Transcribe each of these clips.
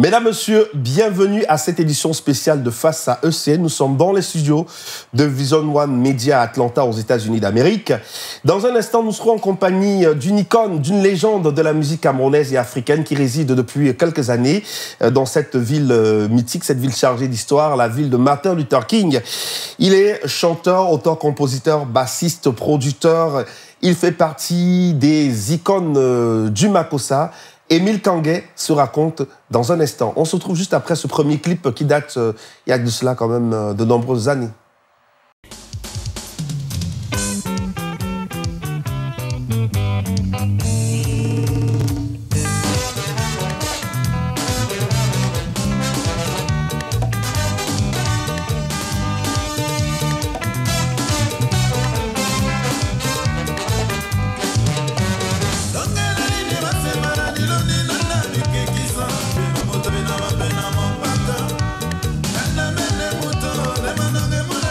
Mesdames, Messieurs, bienvenue à cette édition spéciale de Face à ECN. Nous sommes dans les studios de Vision One Media à Atlanta, aux États-Unis d'Amérique. Dans un instant, nous serons en compagnie d'une icône, d'une légende de la musique camerounaise et africaine qui réside depuis quelques années dans cette ville mythique, cette ville chargée d'histoire, la ville de Martin Luther King. Il est chanteur, auteur, compositeur, bassiste, producteur. Il fait partie des icônes du Makossa. Émile Kangué se raconte dans un instant. On se retrouve juste après ce premier clip qui date, il y a de cela quand même de nombreuses années. Demana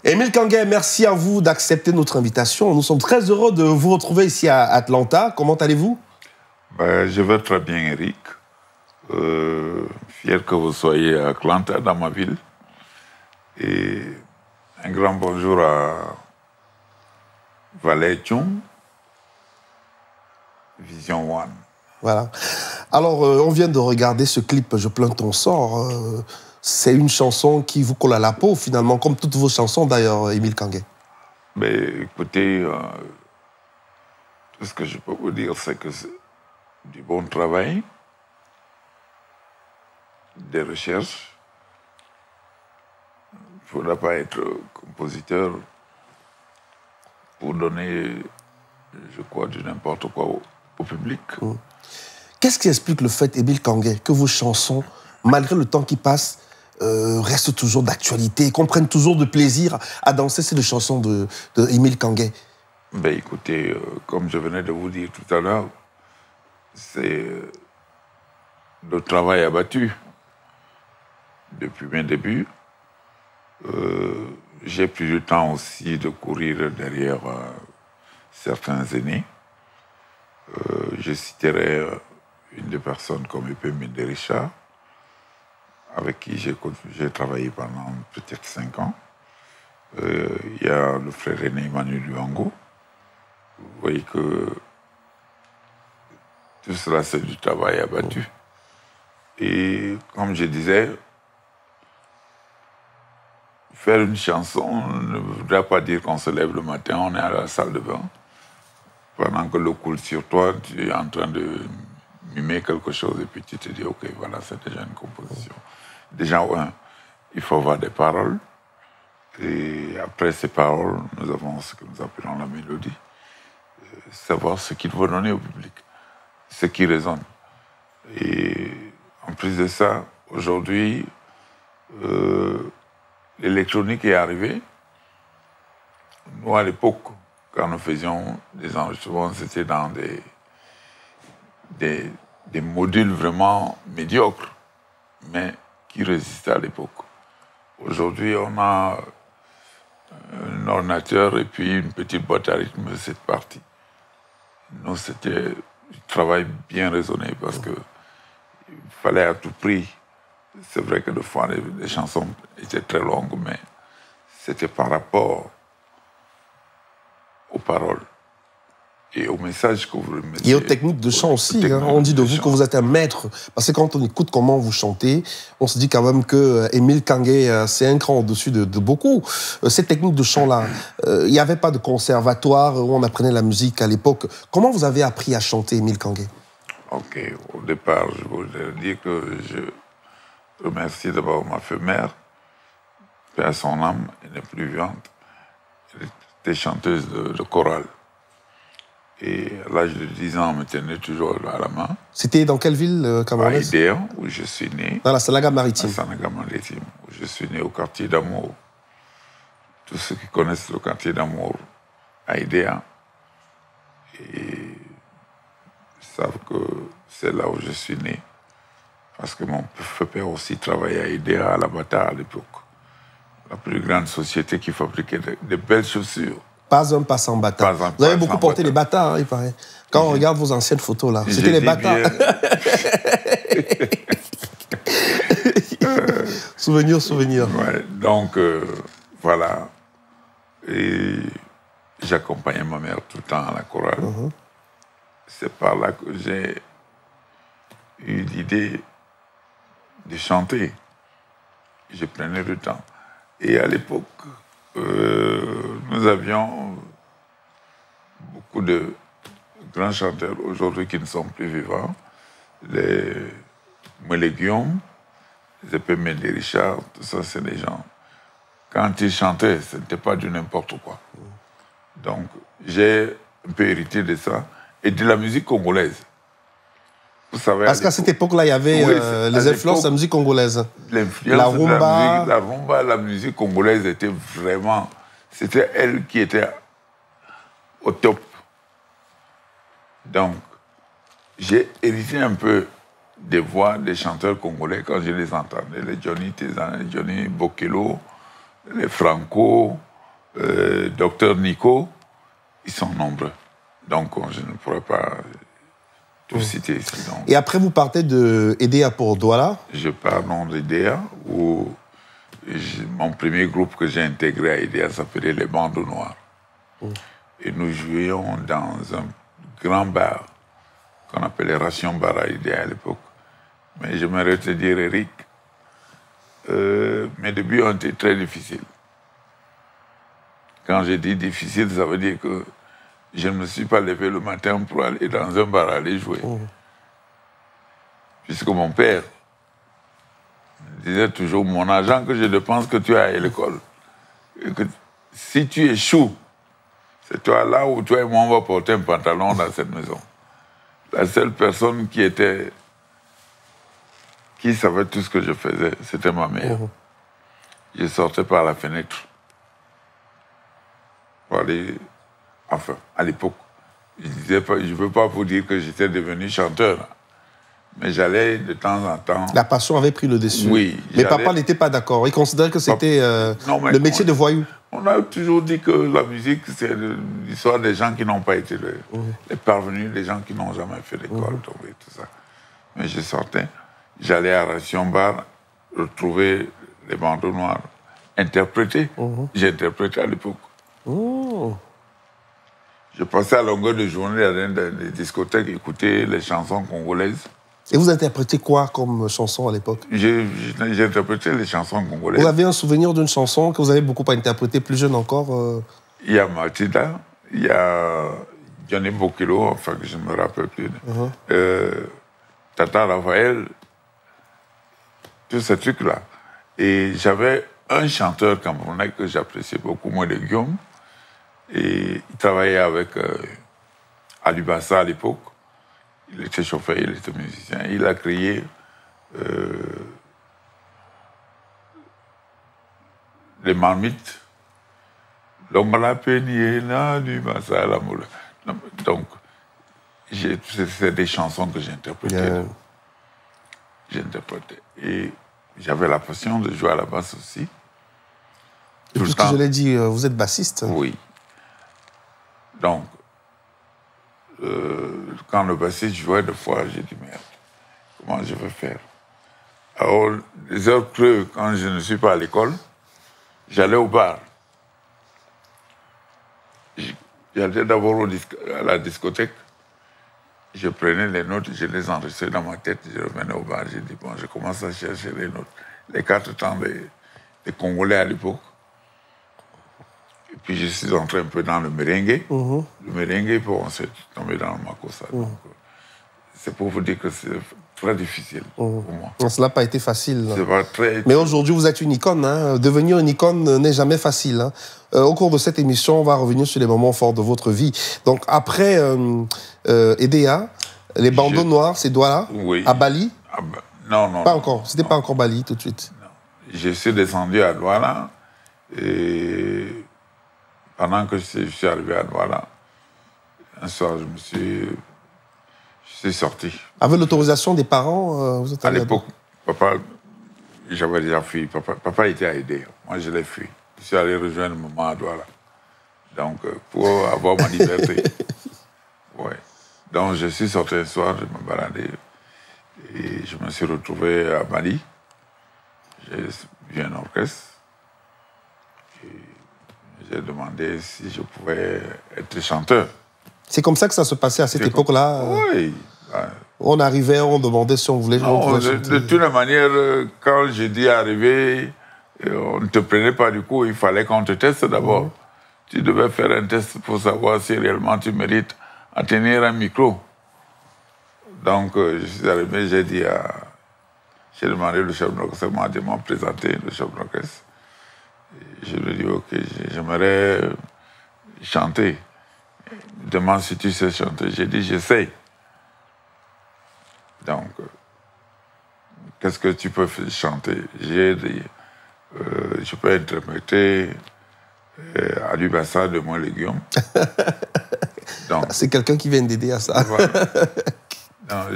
Émile Kangué, merci à vous d'accepter notre invitation. Nous sommes très heureux de vous retrouver ici à Atlanta. Comment allez-vous? Je vais très bien, Eric. Fier que vous soyez à Atlanta, dans ma ville. Et un grand bonjour à Valet Chung, Vision One. Voilà. Alors, on vient de regarder ce clip « Je plains ton sort ». C'est une chanson qui vous colle à la peau, finalement, comme toutes vos chansons, d'ailleurs, Émile Kangué. Écoutez, tout ce que je peux vous dire, c'est que c'est du bon travail, des recherches. Il ne faudra pas être compositeur pour donner, je crois, du n'importe quoi au public. Qu'est-ce qui explique le fait, Émile Kangué, que vos chansons, malgré le temps qui passe, restent toujours d'actualité, qu'on prenne toujours de plaisir à danser ces chansons de Émile Kangué? Écoutez, comme je venais de vous dire tout à l'heure, c'est le travail abattu depuis mes débuts. J'ai pris le temps aussi de courir derrière certains aînés. Je citerai une des personnes comme Epé Médéricha, avec qui j'ai travaillé pendant peut-être 5 ans. Il y a le frère René Emmanuel Luango. Vous voyez que tout cela, c'est du travail abattu. Et comme je disais, faire une chanson ne voudrait pas dire qu'on se lève le matin, on est à la salle de bain. Pendant que l'eau coule sur toi, tu es en train de mimer quelque chose et puis tu te dis, OK, voilà, c'est déjà une composition. Déjà, il faut avoir des paroles. Et après ces paroles, nous avons ce que nous appelons la mélodie. Savoir ce qu'il faut donner au public, ce qui résonne. Et en plus de ça, aujourd'hui, l'électronique est arrivée. Nous, à l'époque, quand nous faisions des enregistrements, c'était dans des modules vraiment médiocres, mais qui résistaient à l'époque. Aujourd'hui, on a un ordinateur et puis une petite boîte à rythme, c'est parti. Nous, c'était du travail bien raisonné parce qu'il fallait à tout prix. C'est vrai que des fois, les chansons étaient très longues, mais c'était par rapport aux paroles et au message que vous mettez. Et aux techniques de chant aussi. On dit de vous que vous êtes un maître. Parce que quand on écoute comment vous chantez, on se dit quand même que Émile Kangué, c'est un cran au-dessus de beaucoup. Ces techniques de chant-là, il n'y avait pas de conservatoire où on apprenait la musique à l'époque. Comment vous avez appris à chanter, Émile Kangué? OK. Au départ, je voudrais dire que je remercie d'abord ma mère, paix à son âme, elle n'est plus vivante. Elle était chanteuse de chorale. Et à l'âge de 10 ans, on me tenait toujours à la main. C'était dans quelle ville camerounaise? À Idéa, où je suis né. Dans la Sanaga-Maritime. À Sanaga-Maritime, où je suis né au quartier d'Amour. Tous ceux qui connaissent le quartier d'Amour, à Idéa, et savent que c'est là où je suis né. Parce que mon père aussi travaillait à Idéa, à la Bata à l'époque. La plus grande société qui fabriquait de belles chaussures. Pas un pas sans bata. Vous avez beaucoup porté les batas, hein, il paraît. Quand on regarde vos anciennes photos, là, c'était les batas. Souvenir. Ouais, donc, voilà. Et j'accompagnais ma mère tout le temps à la chorale. C'est par là que j'ai eu l'idée de chanter. Je prenais le temps. Et à l'époque, nous avions beaucoup de grands chanteurs aujourd'hui qui ne sont plus vivants. Les Moëlle Guillaume, les Epé Médéricha, tout ça, c'est des gens. Quand ils chantaient, ce n'était pas du n'importe quoi. Donc, j'ai un peu hérité de ça et de la musique congolaise. Vous savez, parce qu'à cette époque-là, il y avait les influences de la musique congolaise. L'influence de la rumba, la musique congolaise était vraiment... C'était elle qui était au top. Donc, j'ai hérité un peu des voix des chanteurs congolais quand je les entendais. Les Johnny Tézan, les Johnny Bokelo, les Franco, Docteur Nico, ils sont nombreux. Donc, je ne pourrais pas tout citer ici. Donc. Et après, vous partez de EDEA pour Douala? Je pars d'EDEA, où mon premier groupe que j'ai intégré à EDEA s'appelait les Bandes Noires. Et nous jouions dans un grand bar qu'on appelait Ration Bar à EDEA à l'époque. Mais j'aimerais te dire, Eric, mes débuts ont été très difficiles. Quand je dis difficile, ça veut dire que je ne me suis pas levé le matin pour aller dans un bar aller jouer. Puisque mon père me disait toujours, mon argent que je dépense que tu as à l'école. Et que si tu échoues, c'est toi là où toi et moi on va porter un pantalon dans cette maison. La seule personne qui savait tout ce que je faisais, c'était ma mère. Je sortais par la fenêtre pour aller, enfin, à l'époque, je ne veux pas vous dire que j'étais devenu chanteur, mais j'allais de temps en temps... La passion avait pris le dessus. Oui. Mais papa n'était pas d'accord. Il considérait que c'était le métier de voyou. On a toujours dit que la musique, c'est l'histoire des gens qui n'ont pas été les parvenus, les gens qui n'ont jamais fait l'école, tout ça. Mais je sortais, j'allais à Ration Bar, retrouver les bandeaux noirs, interpréter. J'ai interprété à l'époque. Je passais à longueur de journée dans des discothèques, écouter les chansons congolaises. Et vous interprétez quoi comme chanson à l'époque? J'ai interprété les chansons congolaises. Vous avez un souvenir d'une chanson que vous avez beaucoup interprétée, plus jeune encore Il y a Matilda, il y a Johnny Bokilo, enfin que je ne me rappelle plus. Tata Raphaël, tous ces trucs-là. Et j'avais un chanteur camerounais que j'appréciais beaucoup, moi de Guillaume. Et il travaillait avec Alibassa à l'époque. Il était chauffeur, il était musicien. Il a créé les marmites. L'homme la peigné, là, du massa, la moule. Donc, c'est des chansons que j'interprétais. J'interprétais. Et j'avais la passion de jouer à la basse aussi. Et puisque je l'ai dit, vous êtes bassiste. Oui. Donc, quand le bassiste jouait deux fois, j'ai dit, merde, comment je vais faire? Alors, les heures creuses, quand je ne suis pas à l'école, j'allais au bar. J'allais d'abord à la discothèque, je prenais les notes, je les enregistrais dans ma tête, je revenais au bar, j'ai dit, bon, je commence à chercher les notes, les 4 temps des Congolais à l'époque. Et puis je suis entré un peu dans le merengue. Le merengue, bon, on s'est tombé dans le makossa. C'est pour vous dire que c'est très difficile pour moi. Cela n'a pas été facile. C'est pas très... Mais aujourd'hui, vous êtes une icône. Hein. Devenir une icône n'est jamais facile. Hein. Au cours de cette émission, on va revenir sur les moments forts de votre vie. Donc, après EDEA, les bandeaux noirs, c'est Douala, à Bali? Non. Pas encore. C'était pas encore Bali tout de suite. Non. Je suis descendu à Douala et pendant que je suis arrivé à Douala, un soir, je suis sorti. Avec l'autorisation des parents, vous êtes allé à l'époque, papa, j'avais déjà fui. Papa était à aider. Moi, je l'ai fui. Je suis allé rejoindre maman à Douala. Donc, pour avoir ma liberté. Ouais. Donc, je suis sorti un soir, je me baladais. Et je me suis retrouvé à Bali. J'ai vu un orchestre. J'ai demandé si je pouvais être chanteur. C'est comme ça que ça se passait à cette époque-là? Oui. On arrivait, on demandait si on voulait chanter. De toutes les manières, quand j'ai dit arriver, on ne te prenait pas du coup, il fallait qu'on te teste d'abord. Tu devais faire un test pour savoir si réellement tu mérites à tenir un micro. Donc, je suis arrivé, j'ai demandé le chef d'orchestre, m'a présenté le chef d'orchestre. Je lui ai dit, OK, j'aimerais chanter. Il me demande si tu sais chanter. J'ai dit, j'essaie. Donc, qu'est-ce que tu peux chanter? J'ai dit, je peux interpréter Alibassa de Moi Guillaume. C'est quelqu'un qui vient d'aider à ça. Voilà. Donc,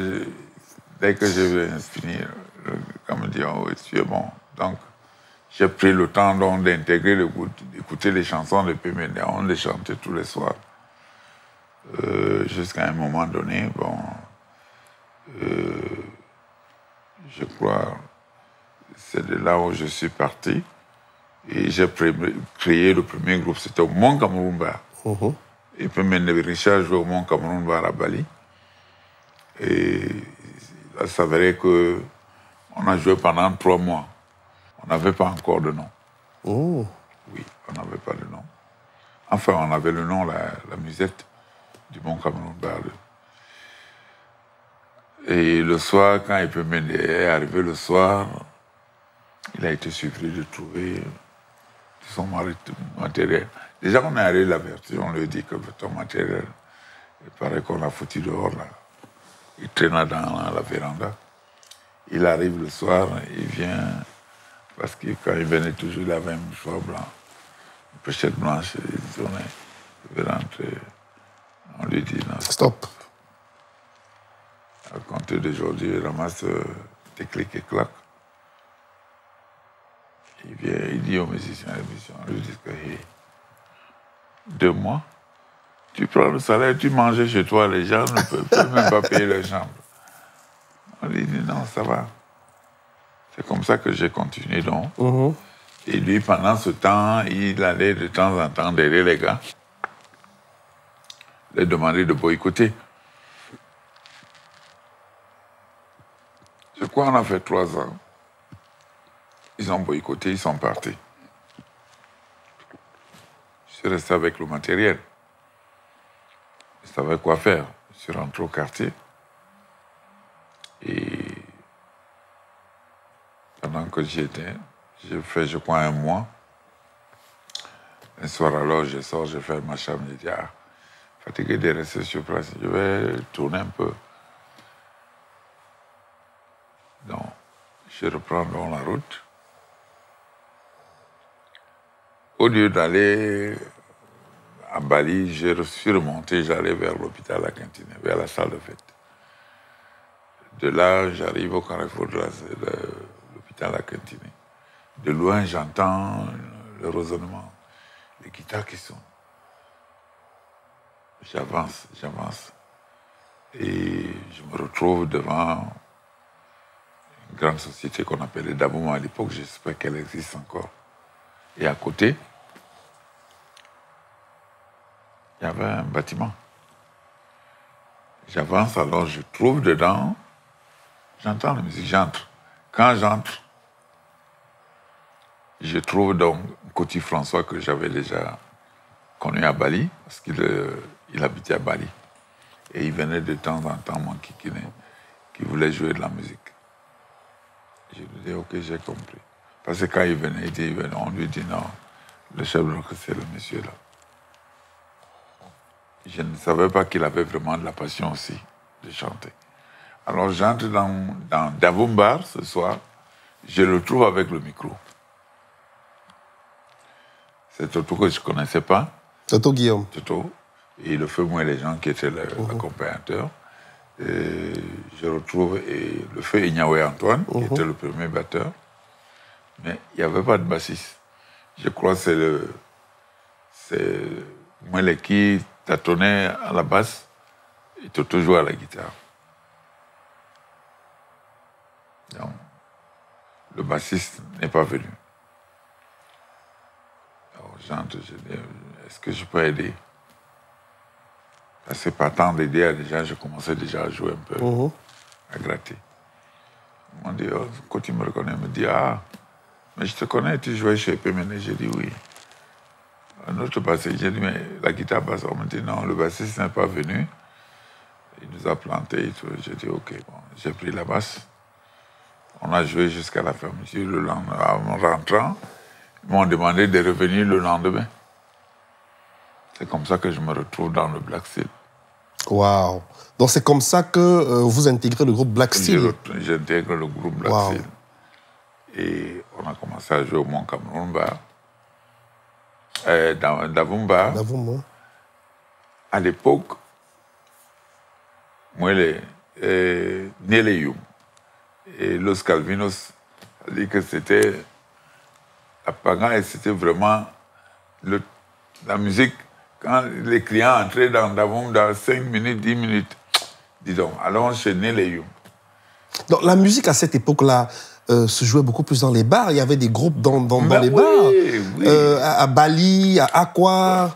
dès que je vais finir, comme me dit, oh, tu es bon. Donc, j'ai pris le temps donc d'intégrer le groupe, d'écouter les chansons de Pemene. On les chantait tous les soirs. Jusqu'à un moment donné, bon, je crois, c'est de là où je suis parti. Et j'ai créé le premier groupe, c'était au Mont Cameroun Bar. Et puis Richard jouait au Mont Cameroun Bar à Bali. Et il s'avérait qu'on a joué pendant 3 mois. On n'avait pas encore de nom. Oh. Oui, on n'avait pas de nom. Enfin, on avait le nom, la musette du Mont Cameroun Bar. Et le soir, quand Epemene est arrivé le soir, il a été surpris de trouver son matériel. Déjà, on est allé l'avertir, on lui a dit que ton matériel, il paraît qu'on l'a foutu dehors, là. Il traîna dans la véranda. Il arrive le soir, il vient, parce que quand il venait toujours, il avait un mouchoir blanc, une pochette blanche, il tournait, il veut rentrer. On lui dit non. Stop. À compter d'aujourd'hui, il ramasse des clics et claques. Il vient, il dit aux musiciens, on lui dit que hey, 2 mois, tu prends le salaire, tu manges chez toi, les gens ne peuvent même pas payer leur chambre. On lui dit non, ça va. C'est comme ça que j'ai continué donc. Et lui, pendant ce temps, il allait de temps en temps derrière les gars, les demander de boycotter. Je crois qu'on a fait 3 ans. Ils ont boycotté, ils sont partis. Je suis resté avec le matériel. Je savais quoi faire. Je suis rentré au quartier. Et pendant que j'y étais, j'ai fait, je crois, 1 mois. Un soir, alors, je sors, je fais ma chambre, je dis, fatigué de rester sur place, je vais tourner un peu. Donc, je reprends donc la route. Au lieu d'aller à Bali, je suis remonté, j'allais vers l'hôpital à Quintine, vers la salle de fête. De là, j'arrive au carrefour de l'hôpital à Quintine. De loin, j'entends le résonnement, les guitares qui sonnent. J'avance. Et je me retrouve devant une grande société qu'on appelait Dabouma à l'époque, j'espère qu'elle existe encore. Et à côté, il y avait un bâtiment. J'avance, alors je trouve dedans, j'entends la musique, j'entre. Quand j'entre, je trouve donc Coty François que j'avais déjà connu à Bali, parce qu'il habitait à Bali. Et il venait de temps en temps m'enquiquiner, qui voulait jouer de la musique. Je lui dis, ok, j'ai compris. Parce que quand il venait, on lui dit non, le chef de l'orchestre, c'est le monsieur là. Je ne savais pas qu'il avait vraiment de la passion aussi de chanter. Alors j'entre dans Davoum Bar ce soir, je le trouve avec le micro. C'est Toto que je ne connaissais pas. Toto Guillaume. Toto. Et le feu moi les gens qui étaient l'accompagnateur. Et je retrouve le feu Ignaoué Antoine, qui était le premier batteur. Mais il n'y avait pas de bassiste. Je crois que c'est moi qui tâtonnait à la basse et Toto jouait à la guitare. Donc, le bassiste n'est pas venu. Alors j'entre, je dis, est-ce que je peux aider? Parce que pas tant d'aider déjà, je commençais déjà à jouer un peu, à gratter. Ils m'ont dit, quand il me reconnaît, il me dit, mais je te connais, tu jouais chez Pemene. J'ai dit oui. Un autre bassiste, j'ai dit, mais la guitare basse, on me dit non, le bassiste n'est pas venu. Il nous a plantés et tout. J'ai dit ok, bon, j'ai pris la basse. On a joué jusqu'à la fermeture. Le lendemain, en rentrant, ils m'ont demandé de revenir le lendemain. C'est comme ça que je me retrouve dans le Black Steel. Waouh. Donc c'est comme ça que vous intégrez le groupe Black Steel. J'intègre le groupe Black Steel. Et on a commencé à jouer au Mont Cameroun Bar. Dans Davoum Bar. À l'époque, moi, Neleyum et Los Calvinos a dit que c'était À Pagaille, c'était vraiment la musique. Quand les clients entraient dans 5 minutes, 10 minutes, dis donc, allons enchaîner les yeux. Donc, la musique à cette époque-là se jouait beaucoup plus dans les bars. Il y avait des groupes dans les oui, bars. Oui. À Bali, à Aqua.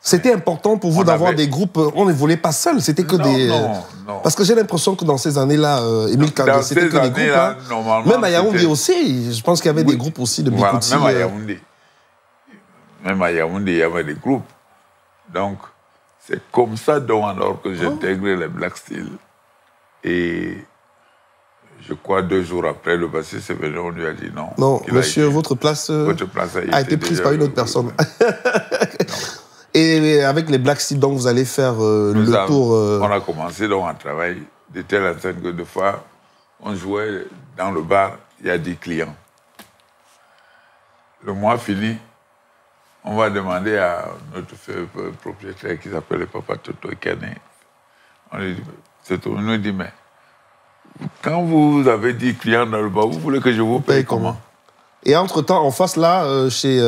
C'était important pour vous d'avoir des groupes. On ne volait pas seul. C'était que des. Non. Parce que j'ai l'impression que dans ces années-là, Émile Kandé, c'était que des groupes. Hein. Même à Yaoundé aussi. Je pense qu'il y avait des groupes aussi de Bikouti. Voilà, même à Yaoundé, il y avait des groupes. Donc, c'est comme ça donc alors que j'ai intégré les Black Steel. Et je crois 2 jours après, le bassiste est venu, on lui a dit non. Non, monsieur, votre place a été prise par une autre personne. Et avec les Black Steel, donc vous allez faire le tour. On a commencé donc un travail de telle enseigne que 2 fois, on jouait dans le bar, il y a 10 clients. Le mois fini, on va demander à notre propriétaire qui s'appelle Papa Toto Kane. On lui dit, mais quand vous avez 10 clients dans le bar, vous voulez que je vous paye comment? Et entre-temps, en face, là, chez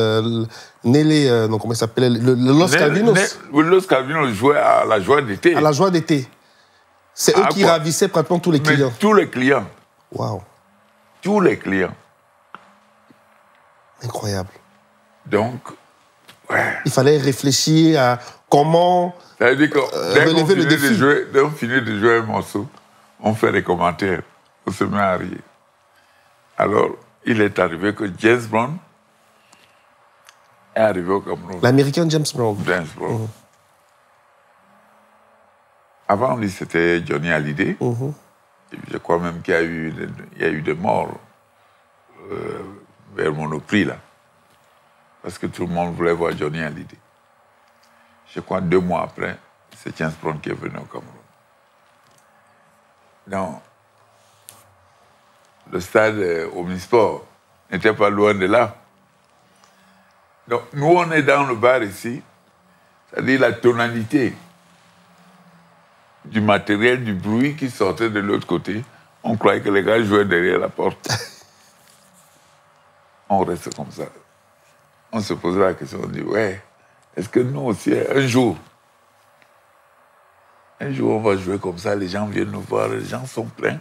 Nelly, comment il s'appelait, le Los Calvinos. Los Calvinos jouait à la joie d'été. À la joie d'été. C'est eux qui ravissaient pratiquement tous les clients. Mais tous les clients. Waouh. Tous les clients. Incroyable. Donc, ouais. Il fallait réfléchir à comment relever le défi. Dès qu'on finit de jouer un morceau, on fait des commentaires. On se met à rire. Alors, il est arrivé que James Brown est arrivé au Cameroun. L'américain James Brown. James Brown. Avant, lui, c'était Johnny Hallyday. Et je crois même qu'il y a eu des morts vers Monoprix, là. Parce que tout le monde voulait voir Johnny Hallyday. Je crois 2 mois après, c'est James Brown qui est venu au Cameroun. Donc, le stade Omnisport n'était pas loin de là. Donc, nous, on est dans le bar ici, c'est-à-dire la tonalité du matériel, du bruit qui sortait de l'autre côté. On croyait que les gars jouaient derrière la porte. On reste comme ça. On se posait la question, on dit, ouais, est-ce que nous aussi, un jour, on va jouer comme ça, les gens viennent nous voir, les gens sont pleins.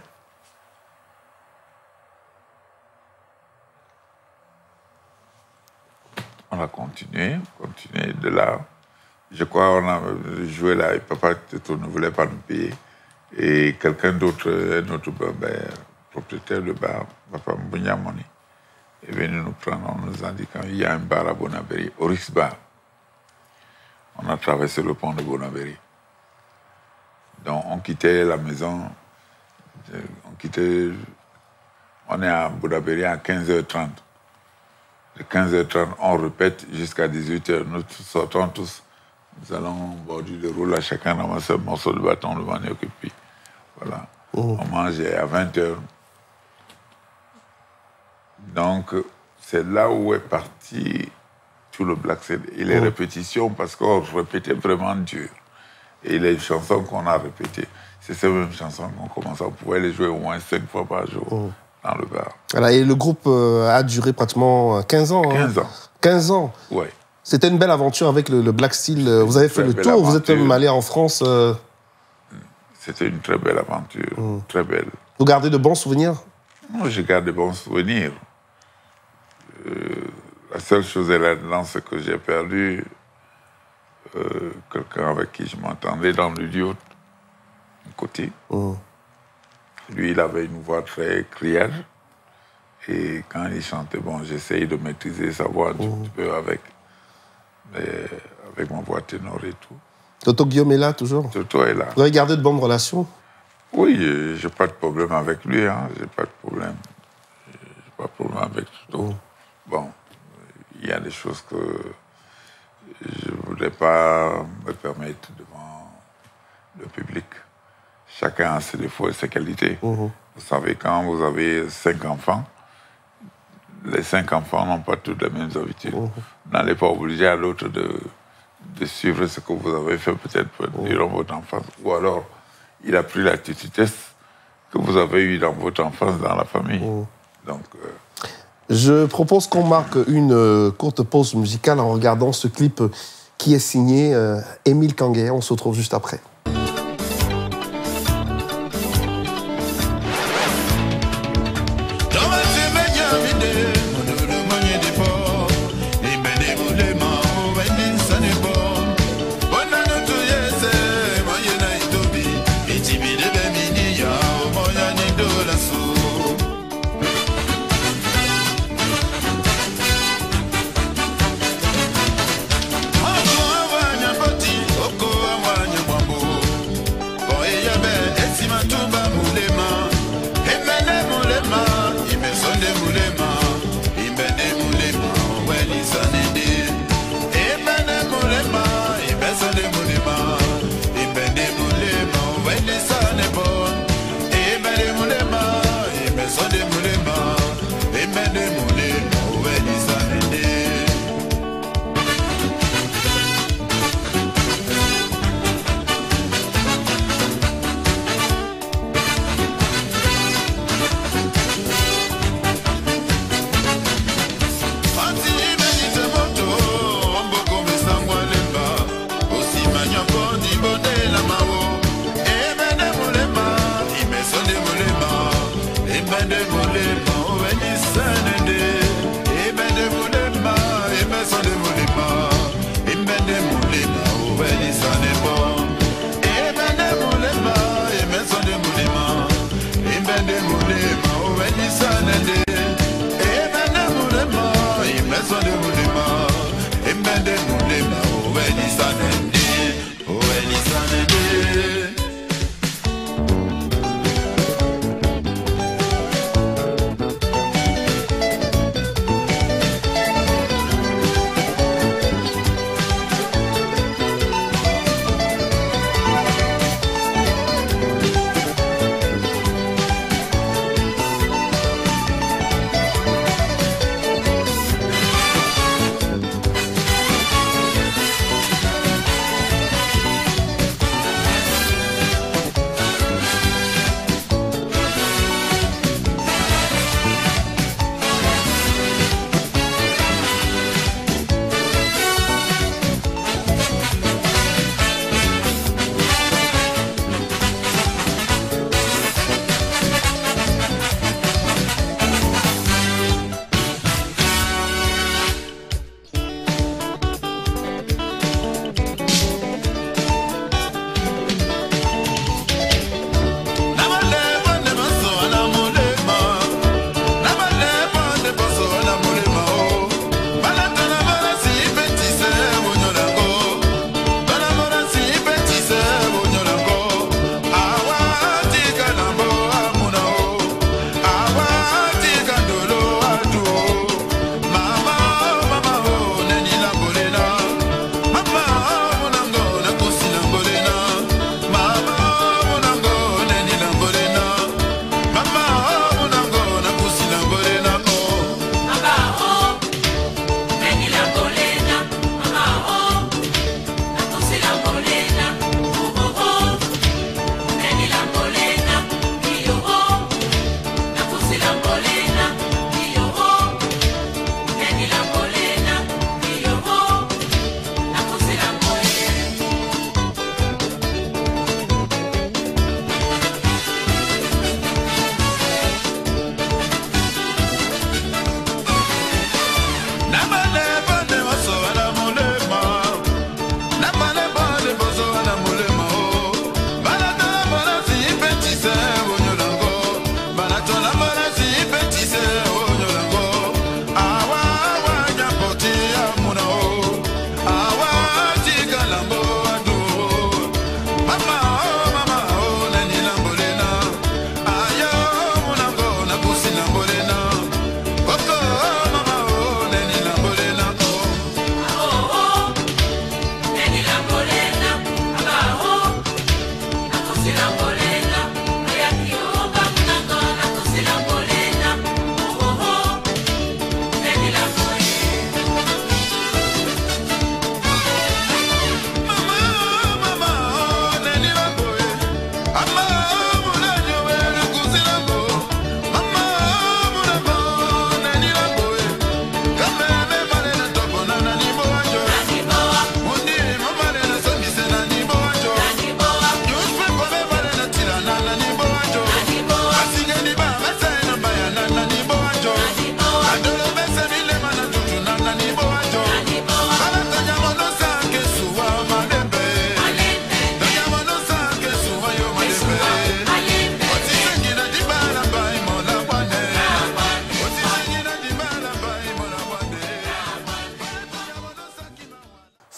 On a continué de là. Je crois qu'on a joué là et Papa Toto ne voulait pas nous payer. Et quelqu'un d'autre, notre propriétaire de bar, Papa Mbunyamoni, est venu nous prendre en nous indiquant qu'il y a un bar à Bonabéry, Oryx Bar. On a traversé le pont de Bonabéry. Donc on quittait la maison, on est à Bonabéry à 15h30. De 15h30, on répète jusqu'à 18h. Nous sortons tous. Nous allons au bord du roule, chacun ramasse un morceau de bâton de manioc et puis voilà. On mange à 20h. Donc, c'est là où est parti tout le Black Steel. Et les répétitions, parce qu'on répétait vraiment dur. Et les chansons qu'on a répétées, c'est ces mêmes chansons qu'on commençait. On pouvait les jouer au moins 5 fois par jour dans le bar. Voilà, et le groupe a duré pratiquement 15 ans. 15 ans. 15 ans. Oui. C'était une belle aventure avec le Black Steel. Vous avez fait le tour, aventure. Vous êtes même allé en France. C'était une très belle aventure, très belle. Vous gardez de bons souvenirs? Moi, je garde de bons souvenirs. La seule chose là-dedans, c'est que j'ai perdu quelqu'un avec qui je m'entendais dans le duo, d'un côté. Lui, il avait une voix très criarde. Et quand il chantait, bon, j'essayais de maîtriser sa voix un petit peu avec ma voix ténor et tout. Toto Guillaume est là, toujours? Toto est là. Vous avez gardé de bonnes relations? Oui, j'ai pas de problème avec lui, hein. J'ai pas de problème. J'ai pas de problème avec Toto. Bon, il y a des choses que je ne voudrais pas me permettre devant le public. Chacun a ses défauts et ses qualités. Vous savez, quand vous avez 5 enfants, les 5 enfants n'ont pas toutes les mêmes habitudes. Vous n'allez pas obliger à l'autre de suivre ce que vous avez fait peut-être durant votre enfance. Ou alors, il a pris l'attitude que vous avez eue dans votre enfance, dans la famille. Donc, Je propose qu'on marque une courte pause musicale en regardant ce clip qui est signé Émile Kangué. On se retrouve juste après.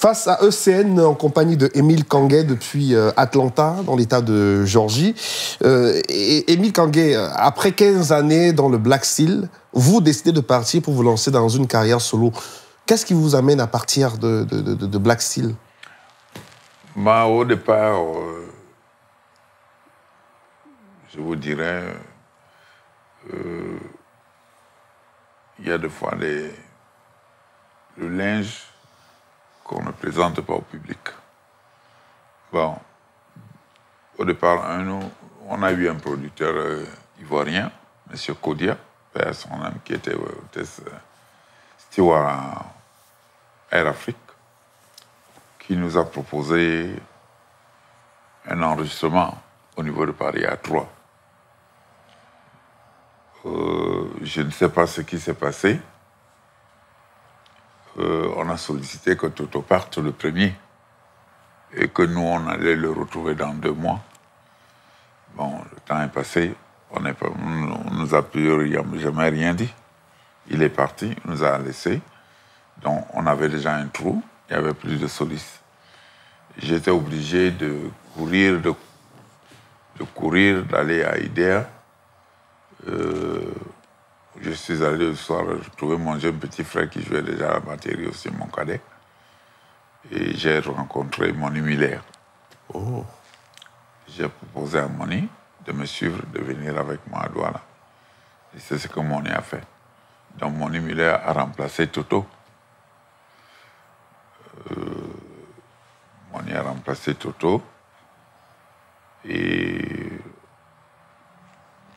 face à ECN en compagnie de Émile Kangué depuis Atlanta, dans l'État de Géorgie. Émile Kangué, après 15 années dans le Black Steel, vous décidez de partir pour vous lancer dans une carrière solo. Qu'est-ce qui vous amène à partir de Black Steel? Au départ, je vous dirais, il y a des fois le linge qu'on ne présente pas au public. Bon, au départ, on a eu un producteur ivoirien, M. Kodia, père son âme, qui était steward à Air Afrique, qui nous a proposé un enregistrement au niveau de Paris à 3. Je ne sais pas ce qui s'est passé. On a sollicité que Toto parte le premier et que nous, on allait le retrouver dans 2 mois. Bon, le temps est passé, on nous a plus jamais rien dit. Il est parti, il nous a laissés. Donc, on avait déjà un trou, il n'y avait plus de solistes. J'étais obligé de courir, d'aller à IDEA. Je suis allé le soir retrouver mon jeune petit frère qui jouait déjà à la batterie aussi, mon cadet. Et j'ai rencontré Moni Miller. Oh. J'ai proposé à Moni de me suivre, de venir avec moi à Douala. Et c'est ce que Moni a fait. Donc Moni Miller a remplacé Toto. Moni a remplacé Toto. Et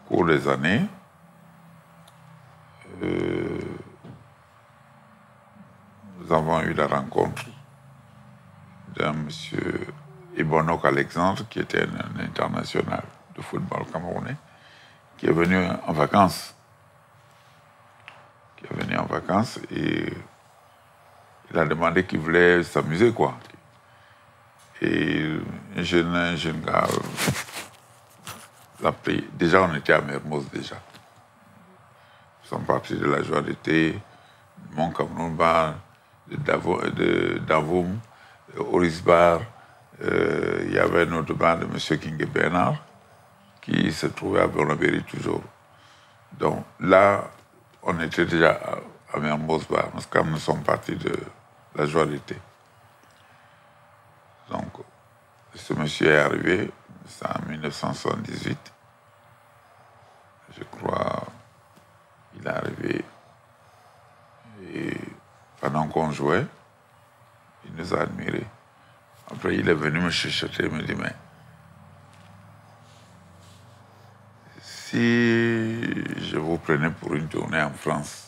au cours des années, nous avons eu la rencontre d'un monsieur Ibonok Alexandre, qui était un international de football camerounais, qui est venu en vacances. Et il a demandé qu'il voulait s'amuser, quoi. Et un jeune gars l'a pris. Déjà, on était à Mermoz, déjà. Nous sommes partis de la joie d'été, Mont Cameroun Bar, de Davoum, Oris Bar. Il y avait un autre bar de M. King Bernard qui se trouvait à Bonabéry toujours. Donc là, on était déjà à Mermoz Bar, quand nous sommes partis de la joie d'été. Donc, ce monsieur est arrivé, c'est en 1978. Je crois, il est arrivé et pendant qu'on jouait, il nous a admirés. Après, il est venu me chuchoter, il me dit, mais si je vous prenais pour une tournée en France,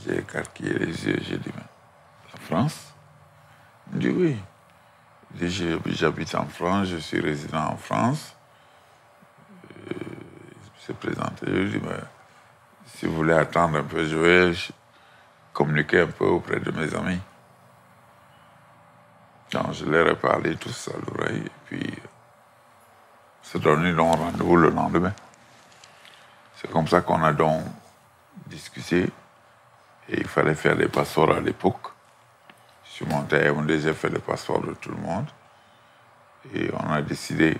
j'ai écarquillé les yeux, j'ai dit, mais la France? Il me dit, oui. Il dit, j'habite en France, je suis résident en France. Il s'est présenté, je lui ai dit, mais si vous voulez attendre un peu, je vais communiquer un peu auprès de mes amis. Donc, je leur ai parlé tout ça à l'oreille, et puis se donné donc rendez-vous le lendemain. C'est comme ça qu'on a donc discuté, et il fallait faire des passeports à l'époque. Je suis monté à Yaoundé, j'ai fait le passeport de tout le monde, et on a décidé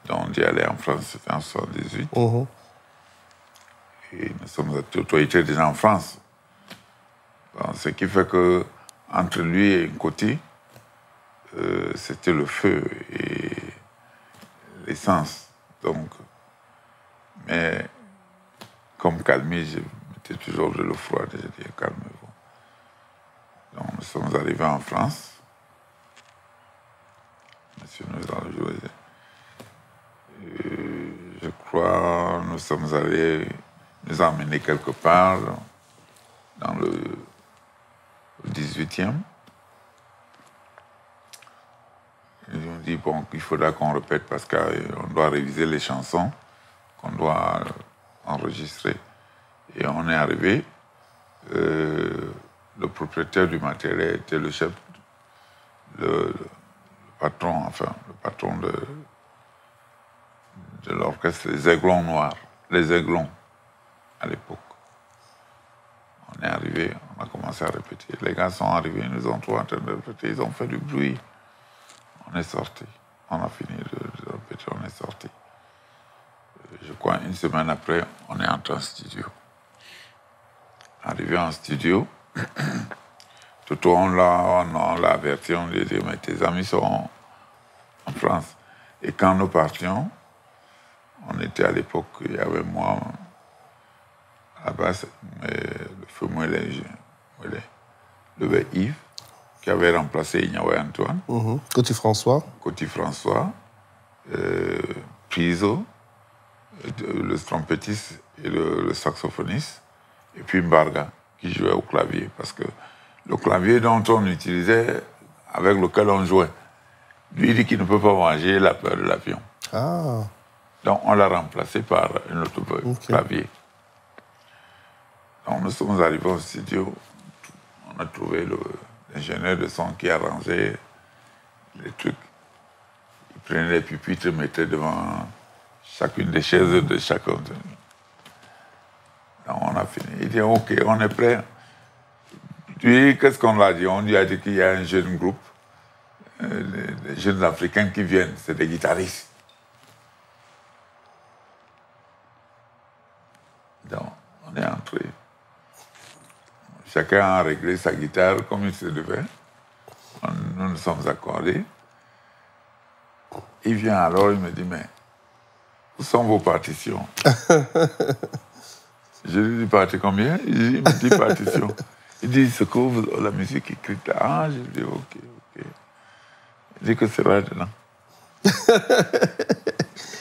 donc d'y aller en France, c'était en 1978. Et nous sommes à Toto, il était déjà en France. Donc, ce qui fait que entre lui et Nkoti, c'était le feu et l'essence. Donc, mais comme Calmi, je mettais toujours de l'eau froide et je disais calmez-vous. Donc nous sommes arrivés en France. Monsieur nous a joué. Je crois nous sommes allés nous emmener quelque part dans le 18e. Ils ont dit bon, qu'il faudra qu'on répète parce qu'on doit réviser les chansons qu'on doit enregistrer. Et on est arrivé. Le propriétaire du matériel était le chef, le patron de l'orchestre, les Aiglons Noirs, les Aiglons à l'époque. On est arrivé, on a commencé commencé à répéter. Les gars sont arrivés, ils nous ont trouvés en train de répéter, ils ont fait du bruit. On est sorti. On a fini de répéter, on est sorti. Je crois une semaine après, on est entré en studio. Arrivé en studio, tout on l'a averti, on lui a dit, mais tes amis sont en France. Et quand nous partions, on était à l'époque, il y avait moi, à la base, le feu Mouelé, le Yves, qui avait remplacé Ignawe Antoine. Côté François. Côté François, Priso, le trompettiste et le saxophoniste, et puis Mbarga, qui jouait au clavier, parce que le clavier dont on utilisait, avec lequel on jouait, lui il dit qu'il ne peut pas manger la peur de l'avion. Ah. Donc on l'a remplacé par un autre clavier. Donc nous sommes arrivés au studio, on a trouvé l'ingénieur de son qui arrangeait les trucs. Il prenait les pupitres, mettait devant chacune des chaises de chacun. Donc on a fini. Il dit, OK, on est prêt. Puis, qu'est-ce qu'on lui a dit? On lui a dit qu'il y a un jeune groupe, des jeunes Africains qui viennent, c'est des guitaristes. Donc, on est entré. Chacun a réglé sa guitare comme il se devait. Nous nous sommes accordés. Il vient alors, il me dit, mais où sont vos partitions? Je lui dis, partie combien? Il me dit, partition. Il dit, ce que la musique écrite là. Ah, je lui dis, OK. Il dit que c'est là-dedans.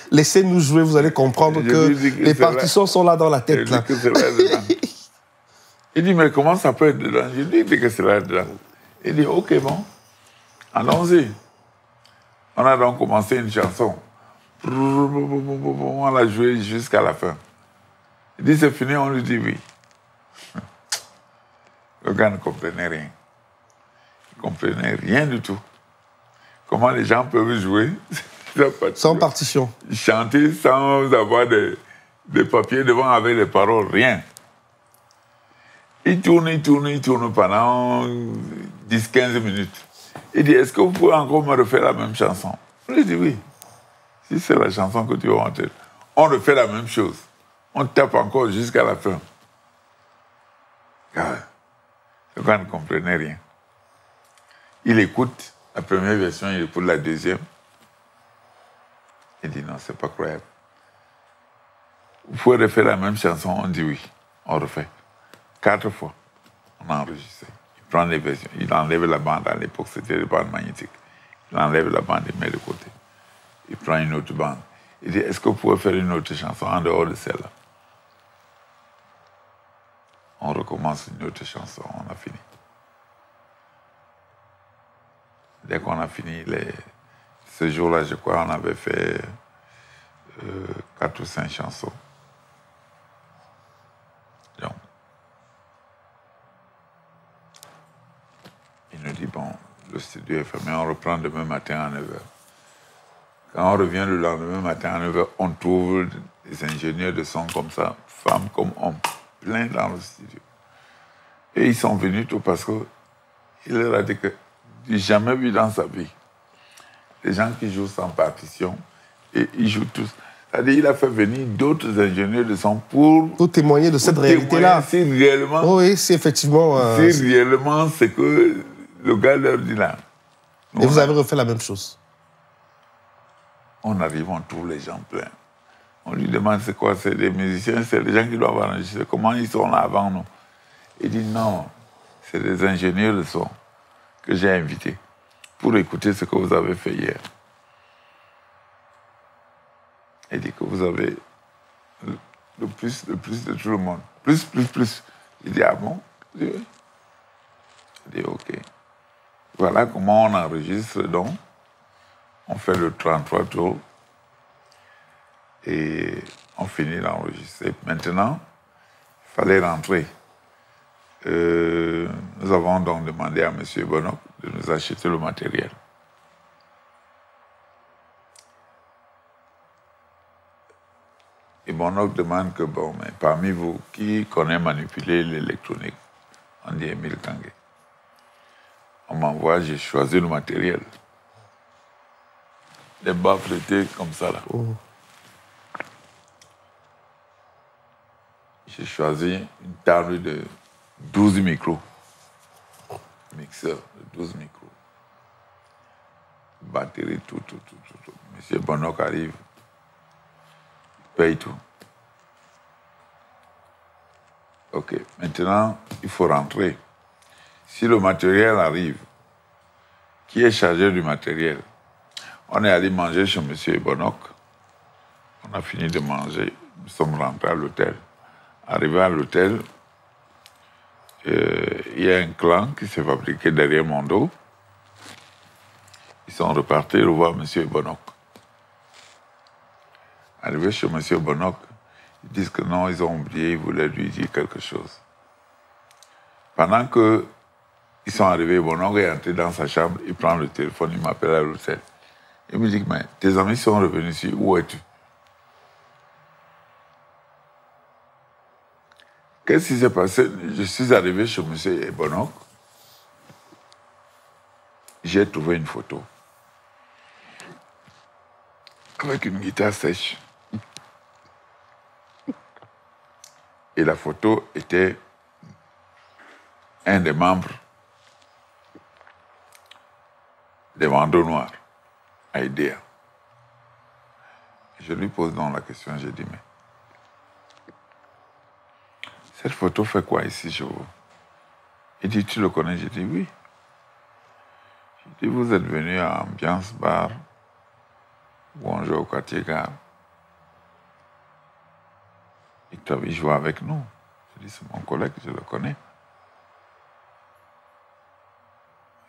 Laissez-nous jouer, vous allez comprendre que les partitions sont là dans la tête. Je dis que c'est là-dedans. Il dit, mais comment ça peut être dedans? Je lui dis que c'est là-dedans. Il dit, OK, bon, allons-y. On a donc commencé une chanson. On l'a jouée jusqu'à la fin. Il dit, c'est fini, on lui dit oui. Le gars ne comprenait rien. Il ne comprenait rien du tout. Comment les gens peuvent jouer sans partition. Chanter sans avoir des papiers devant avec les paroles, rien. Il tourne pendant 10-15 minutes. Il dit, est-ce que vous pouvez encore me refaire la même chanson? Je lui dis oui. Si c'est la chanson que tu as en tête, on refait la même chose. On tape encore jusqu'à la fin. Le gars ne comprenait rien. Il écoute la première version, il écoute la deuxième. Il dit non, c'est pas croyable. Vous pouvez refaire la même chanson? On dit oui. On refait. 4 fois, on a enregistré. Il prend les versions, il enlève la bande. À l'époque, c'était les bandes magnétiques. Il enlève la bande, il met de côté. Il prend une autre bande. Il dit, est-ce que vous pouvez faire une autre chanson en dehors de celle-là? On recommence une autre chanson, on a fini. Dès qu'on a fini, ce jour-là, je crois, on avait fait 4 ou 5 chansons. Donc, il nous dit, bon, le studio est fermé, on reprend demain matin à 9h. Quand on revient le lendemain matin à 9h, on trouve des ingénieurs de son comme ça, femmes comme hommes, plein dans le studio. Et ils sont venus tout parce qu'il leur a dit que j'ai jamais vu dans sa vie des gens qui jouent sans partition et ils jouent tous. C'est-à-dire qu'il a fait venir d'autres ingénieurs de son pour témoigner de cette réalité-là. Si réellement, oui, c'est effectivement... si réellement c'est que le gars leur dit là. Et vous avez refait la même chose? On arrive, on trouve les gens pleins. On lui demande c'est quoi? C'est des musiciens, c'est des gens qui doivent enregistrer. Comment ils sont là avant nous? Il dit non, c'est des ingénieurs de son que j'ai invités pour écouter ce que vous avez fait hier. Il dit que vous avez le plus de tout le monde. Plus. Il dit, ah bon? Il dit, oui. Il dit, OK. Voilà comment on enregistre donc. On fait le 33 tours et on finit d'enregistrer. Maintenant, il fallait rentrer. Nous avons donc demandé à M. Bonoc de nous acheter le matériel. Et Bonoc demande que, bon, mais parmi vous, qui connaît manipuler l'électronique? On dit Émile Kangué. On m'envoie, j'ai choisi le matériel. Les baffles étaient comme ça, là. Oh. J'ai choisi une table de 12 micros. Mixeur de 12 micros. Batterie, tout. Monsieur Bonoc arrive, il paye tout. OK. Maintenant, il faut rentrer. Si le matériel arrive, qui est chargé du matériel? On est allé manger chez M. Bonoc. On a fini de manger. Nous sommes rentrés à l'hôtel. Arrivé à l'hôtel, il y a un clan qui s'est fabriqué derrière mon dos. Ils sont repartis revoir M. Bonoc. Arrivé chez M. Bonoc, ils disent que non, ils ont oublié, ils voulaient lui dire quelque chose. Pendant qu'ils sont arrivés, Bonoc est entré dans sa chambre, il prend le téléphone, il m'appelle à l'hôtel. Il me dit, mais tes amis sont revenus ici, où es-tu? Qu'est-ce qui s'est passé? Je suis arrivé chez M. Bonoc, j'ai trouvé une photo avec une guitare sèche. Et la photo était un des membres des Bandeaux Noirs, à IDEA. Je lui pose donc la question, j'ai dit, mais cette photo fait quoi ici chez vous? Il dit, tu le connais? J'ai dit, oui. J'ai dit, vous êtes venu à Ambiance Bar, où on joue au quartier Gare. Il joue avec nous. J'ai dit, c'est mon collègue, je le connais.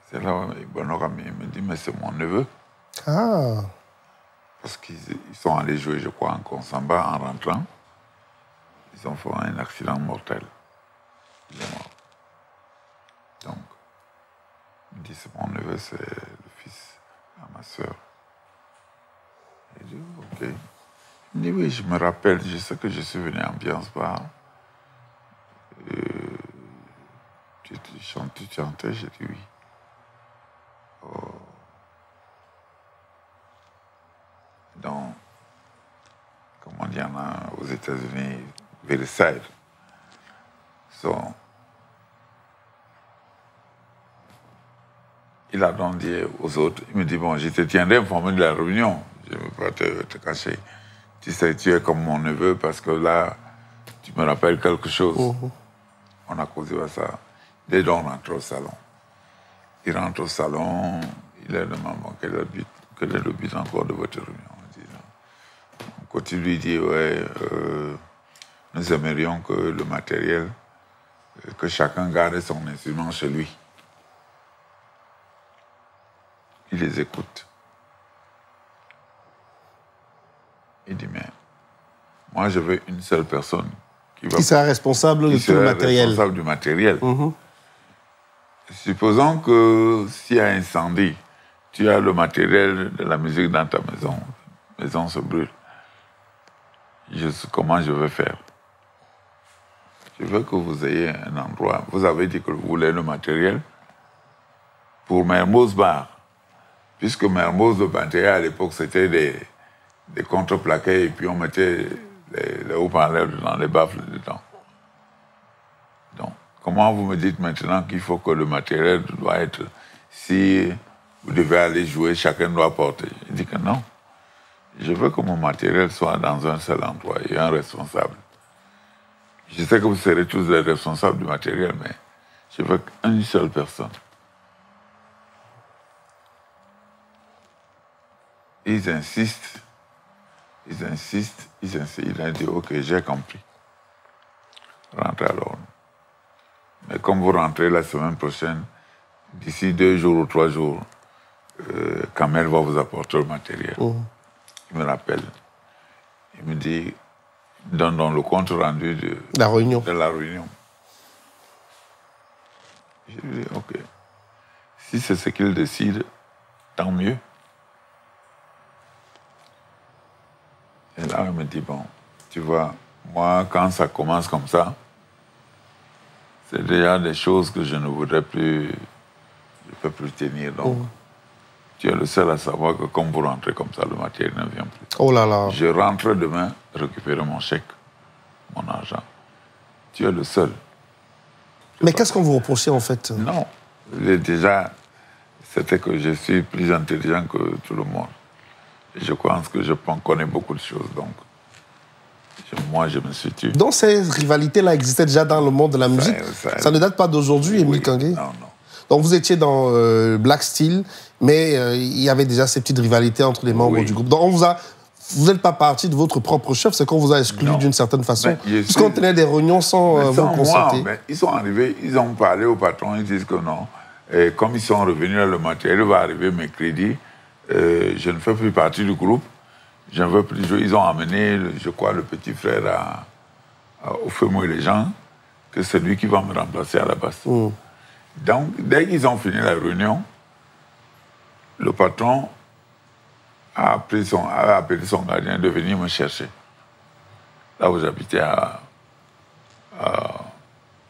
C'est là où Bonoc me dit, mais c'est mon neveu. Ah. Parce qu'ils sont allés jouer, je crois, en Consamba en rentrant. Ils ont fait un accident mortel. Il est mort. Donc, il me dit, c'est mon neveu, c'est le fils à ma soeur. Il dit, OK. Il me dit, oui, je me rappelle, je sais que je suis venu à Ambiance Bar. Tu chantais? J'ai dit oui. Oh. Donc, comme on dit aux États-Unis, Versailles. Il a donc dit aux autres, il me dit, bon, je te tiendrai informé de la réunion. Je ne veux pas te cacher. Tu sais, tu es comme mon neveu parce que là, tu me rappelles quelque chose. On a causé à ça. Dès qu'on rentre au salon. Il rentre au salon, il est demandé quel est le but encore de votre réunion. On dit, non. Quand il lui dit, ouais, nous aimerions que le matériel, que chacun garde son instrument chez lui. Il les écoute. Il dit, mais moi, je veux une seule personne qui sera responsable de tout le matériel. Responsable du matériel. Supposons que s'il y a incendie, tu as le matériel de la musique dans ta maison. La maison se brûle. Comment je vais faire? Je veux que vous ayez un endroit. Vous avez dit que vous voulez le matériel pour Mermoz Bar. Puisque Mermoz, le matériel à l'époque, c'était des contreplaqués et puis on mettait les haut-parleurs dans les baffles dedans. Donc, comment vous me dites maintenant qu'il faut que le matériel doit être... Si vous devez aller jouer, chacun doit porter. Je dis que non. Je veux que mon matériel soit dans un seul endroit et un responsable. Je sais que vous serez tous les responsables du matériel, mais je veux qu'une seule personne. Ils insistent. Il a dit, OK, j'ai compris. Rentrez alors. Mais comme vous rentrez la semaine prochaine, d'ici 2 jours ou 3 jours, Kamel va vous apporter le matériel. Il me rappelle. Il me dit, donne donc le compte rendu de la réunion. Je lui dis, OK. Si c'est ce qu'il décide, tant mieux. Et là, il me dit, bon, tu vois, moi, quand ça commence comme ça c'est déjà des choses que je ne voudrais plus, je ne peux plus tenir. Donc, tu es le seul à savoir que comme vous rentrez comme ça, le matériel ne vient plus. Oh là là. Je rentre demain, récupérer mon chèque, mon argent. Tu es le seul. Mais qu'est-ce qu'on vous reprochait en fait? Non, déjà, c'était que je suis plus intelligent que tout le monde. Et je pense que je connais beaucoup de choses, donc moi je me suis tué. Donc ces rivalités-là existaient déjà dans le monde de la musique. Ça ne date pas d'aujourd'hui, Émile Kangué? Non, non. Donc vous étiez dans Black Steel, mais il y avait déjà ces petites rivalités entre les membres du groupe. Donc vous n'êtes pas parti de votre propre chef, c'est qu'on vous a exclu d'une certaine façon. Puisqu'on tenait des réunions sans vous consulter. Ils sont arrivés, ils ont parlé au patron, ils disent que non. Et comme ils sont revenus là, le matériel va arriver mercredi, je ne fais plus partie du groupe. Je ne veux plus jouer. Ils ont amené, je crois, le petit frère au Femo et les gens, que c'est lui qui va me remplacer à la basse. Donc, dès qu'ils ont fini la réunion, le patron a appelé son gardien de venir me chercher. Là où j'habitais à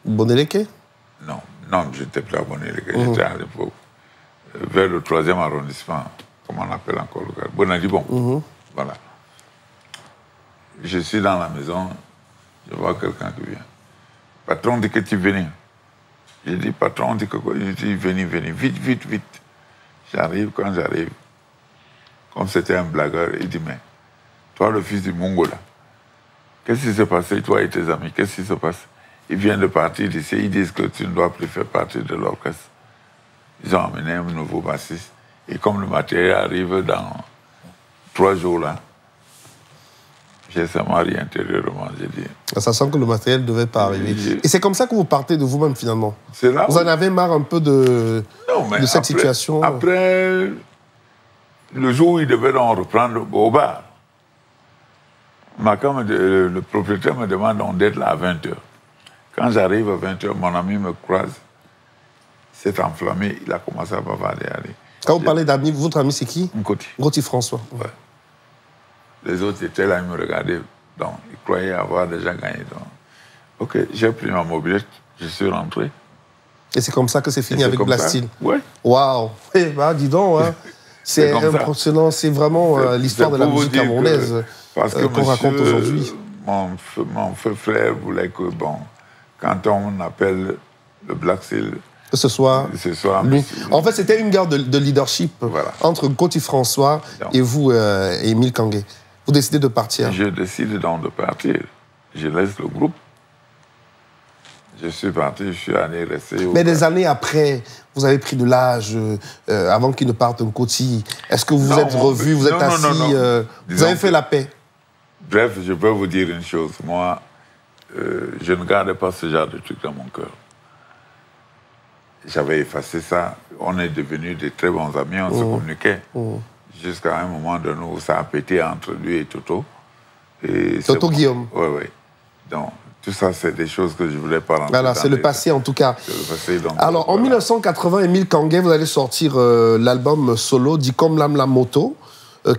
Boneleke? Non, je n'étais plus à Boneleke, j'étais à l'époque vers le 3e arrondissement, comment on appelle encore le gars, Bonadibon. Voilà. Je suis dans la maison, je vois quelqu'un qui vient. Patron dit que tu venais. J'ai dit, patron dit que quoi? Je dis, venez, vite, vite, vite. J'arrive, quand j'arrive, comme c'était un blagueur, il dit, mais toi, le fils du Mongo, là, qu'est-ce qui s'est passé, toi et tes amis, qu'est-ce qui se passe? Ils viennent de partir d'ici, ils disent que tu ne dois plus faire partie de l'orchestre. Ils ont amené un nouveau bassiste. Et comme le matériel arrive dans 3 jours, là, j'ai seulement ri intérieurement, j'ai dit. Sachant que le matériel ne devait pas arriver. Et c'est comme ça que vous partez de vous-même, finalement. Là vous en avez marre un peu de cette situation? Après, le jour où il devait donc reprendre au bar, le propriétaire me demande d'être là à 20h. Quand j'arrive à 20h, mon ami me croise, s'est enflammé, il a commencé à bavarder. Quand vous parlez d'amis, votre ami c'est qui? Ngoti François. Ouais. Les autres étaient là, ils me regardaient, donc ils croyaient avoir déjà gagné. Donc. Ok, j'ai pris ma mobilette, je suis rentré. Et c'est comme ça que c'est fini avec Black Steel? Oui. Waouh! Eh ben, dis donc, hein. C'est impressionnant, c'est vraiment l'histoire de la musique camerounaise qu'on raconte aujourd'hui. Mon frère voulait que, bon, quand on appelle le Black Steel, que ce soit lui. En fait, c'était une guerre de leadership entre Ngoti François et vous, Émile Kangué. Vous décidez de partir? Je décide donc de partir. Je laisse le groupe. Je suis parti, je suis allé rester... Mais des années après, vous avez pris de l'âge, avant qu'il ne parte Ngoti. Est-ce que vous vous êtes revus, vous êtes assis, vous avez fait la paix? Bref, je peux vous dire une chose. Moi, je ne gardais pas ce genre de truc dans mon cœur. J'avais effacé ça. On est devenus de très bons amis, on se communiquait. Jusqu'à un moment donné où ça a pété entre lui et Toto. Toto Guillaume. Oui, oui. Donc, tout ça, c'est des choses que je ne voulais pas rentrer. Voilà, c'est le passé en tout cas. C'est le passé. Donc, alors, en 1980, Émile Kangué, vous allez sortir l'album solo, dit comme l'âme la moto,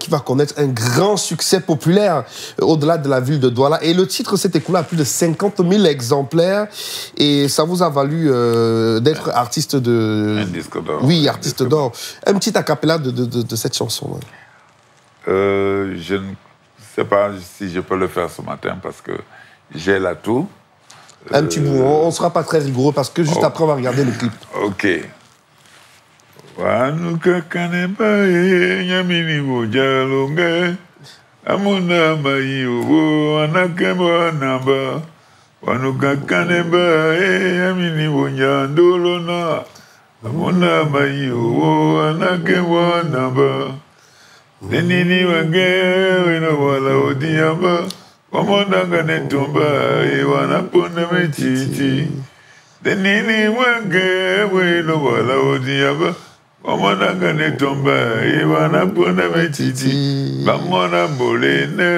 qui va connaître un grand succès populaire au-delà de la ville de Douala. Et le titre s'est écoulé à plus de 50 000 exemplaires. Et ça vous a valu d'être artiste de... Un disque d'or. Oui, artiste d'or. Un petit acapella de cette chanson. Je ne sais pas si je peux le faire ce matin parce que j'ai l'atout. Un petit bout. On ne sera pas très rigoureux parce que juste après, on va regarder le clip. OK. Wanuka kaneba nyamini bojalonga amuna mai obo anakeba namba wanuka kaneba nyamini bojandolona amuna mai obo anakeba namba denini wange wena wala odiamba wamonanga netomba wana pona metiti denini wange wena wala odiamba Wamananga ne tomba, iwana pona metiti, bamona bolene,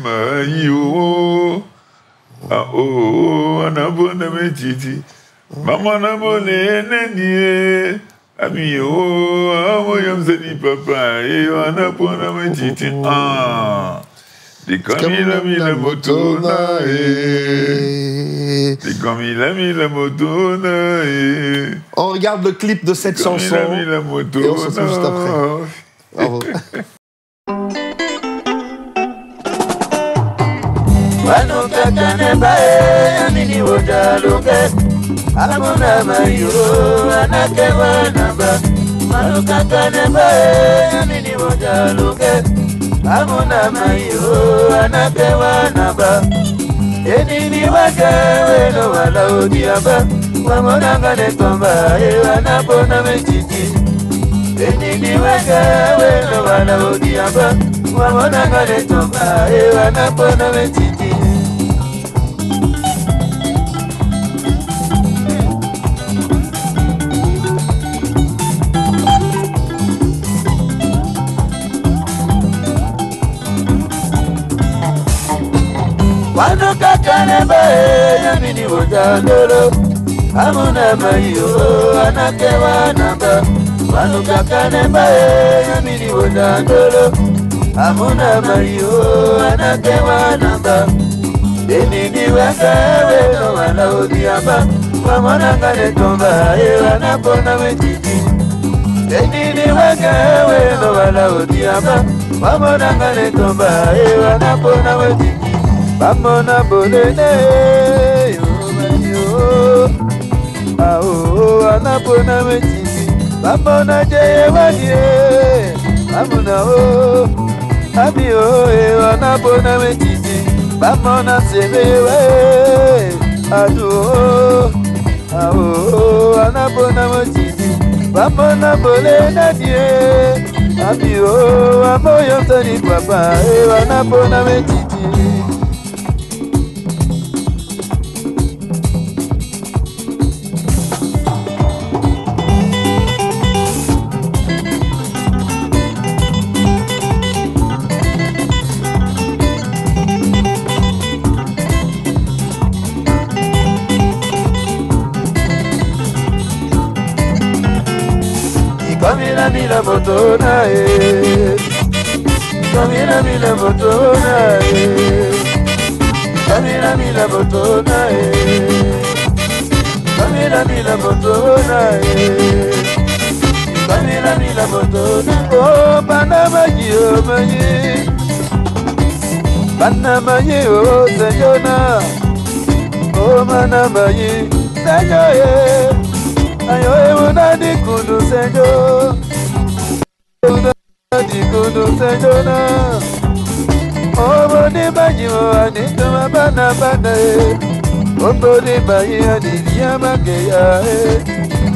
mayo, anabona metiti, bamona bolene nie, amiyo, amoyam seni papa, iwana pona metiti, dikamila mila motona, C'est comme il a mis la motoune. Et... On regarde le clip de cette chanson. Il a mis la motoune. Et on se retrouve juste après. Bravo. Amuna mayo anapewa naba Enini wakawe no wala odiaba Wamonanga netomba anapona mechiti Enini wakawe no wala odiaba Wamonanga netomba anapona mechiti Wano kakaneba yamini wojandolo Amuna mayo anakewa namba Wano kakaneba yamini wojandolo Amuna mayo anakewa namba Denini wakawe no wala odiaba Wamonanga netomba anapona wetiti Denini wakawe no wala odiaba Wamonanga netomba anapona wetiti Bamona bolene yo Ao anapona mechiti Bamona jeye wadie Bamona o Ami o anapona mechiti Bamona sebewe Adu o Ao anapona mechiti Bamona bolene die Ami o amoyo tani papa anapona mechiti Mila motona Kamila mila motona Kamila mila motona Kamila mila motona Kamila mila motona Oh Panama yo mayi Panama yo señona Oh Panama yi señoye Ayo unadi kudu señor Dikono señona Obo ni bayi o ani toma bana bana Obo ni bayi ani diyama keya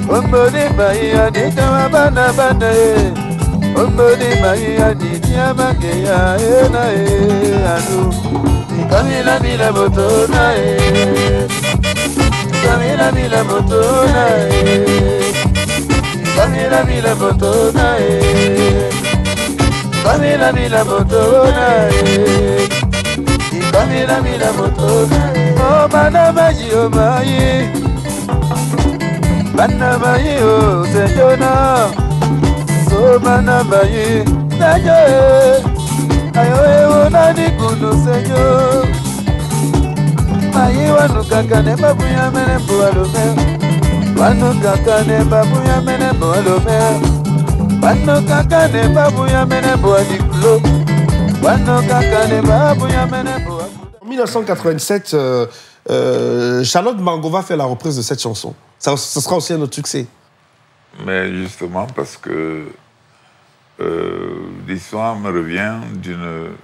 Obo ni bayi ani toma bana bana Obo ni bayi ani diyama keya na anu Kamila mila motona Kamila mila motona Kamila mila motona Kamila mila motona Kamila mila motona Oh Panama yo mayi Panama yo señona So Panama yi señor Ayo unani kuno señor Mayi wanu kakane babu ya mene mbualome Wanu kakane babu ya mene mbualome Wano kakane babu ya mene boa dikulo. Wano kakane babu ya mene boa. En 1987, Charlotte Mangova fait la reprise de cette chanson. Ça sera aussi un autre succès. Mais justement parce que l'histoire me revient d'une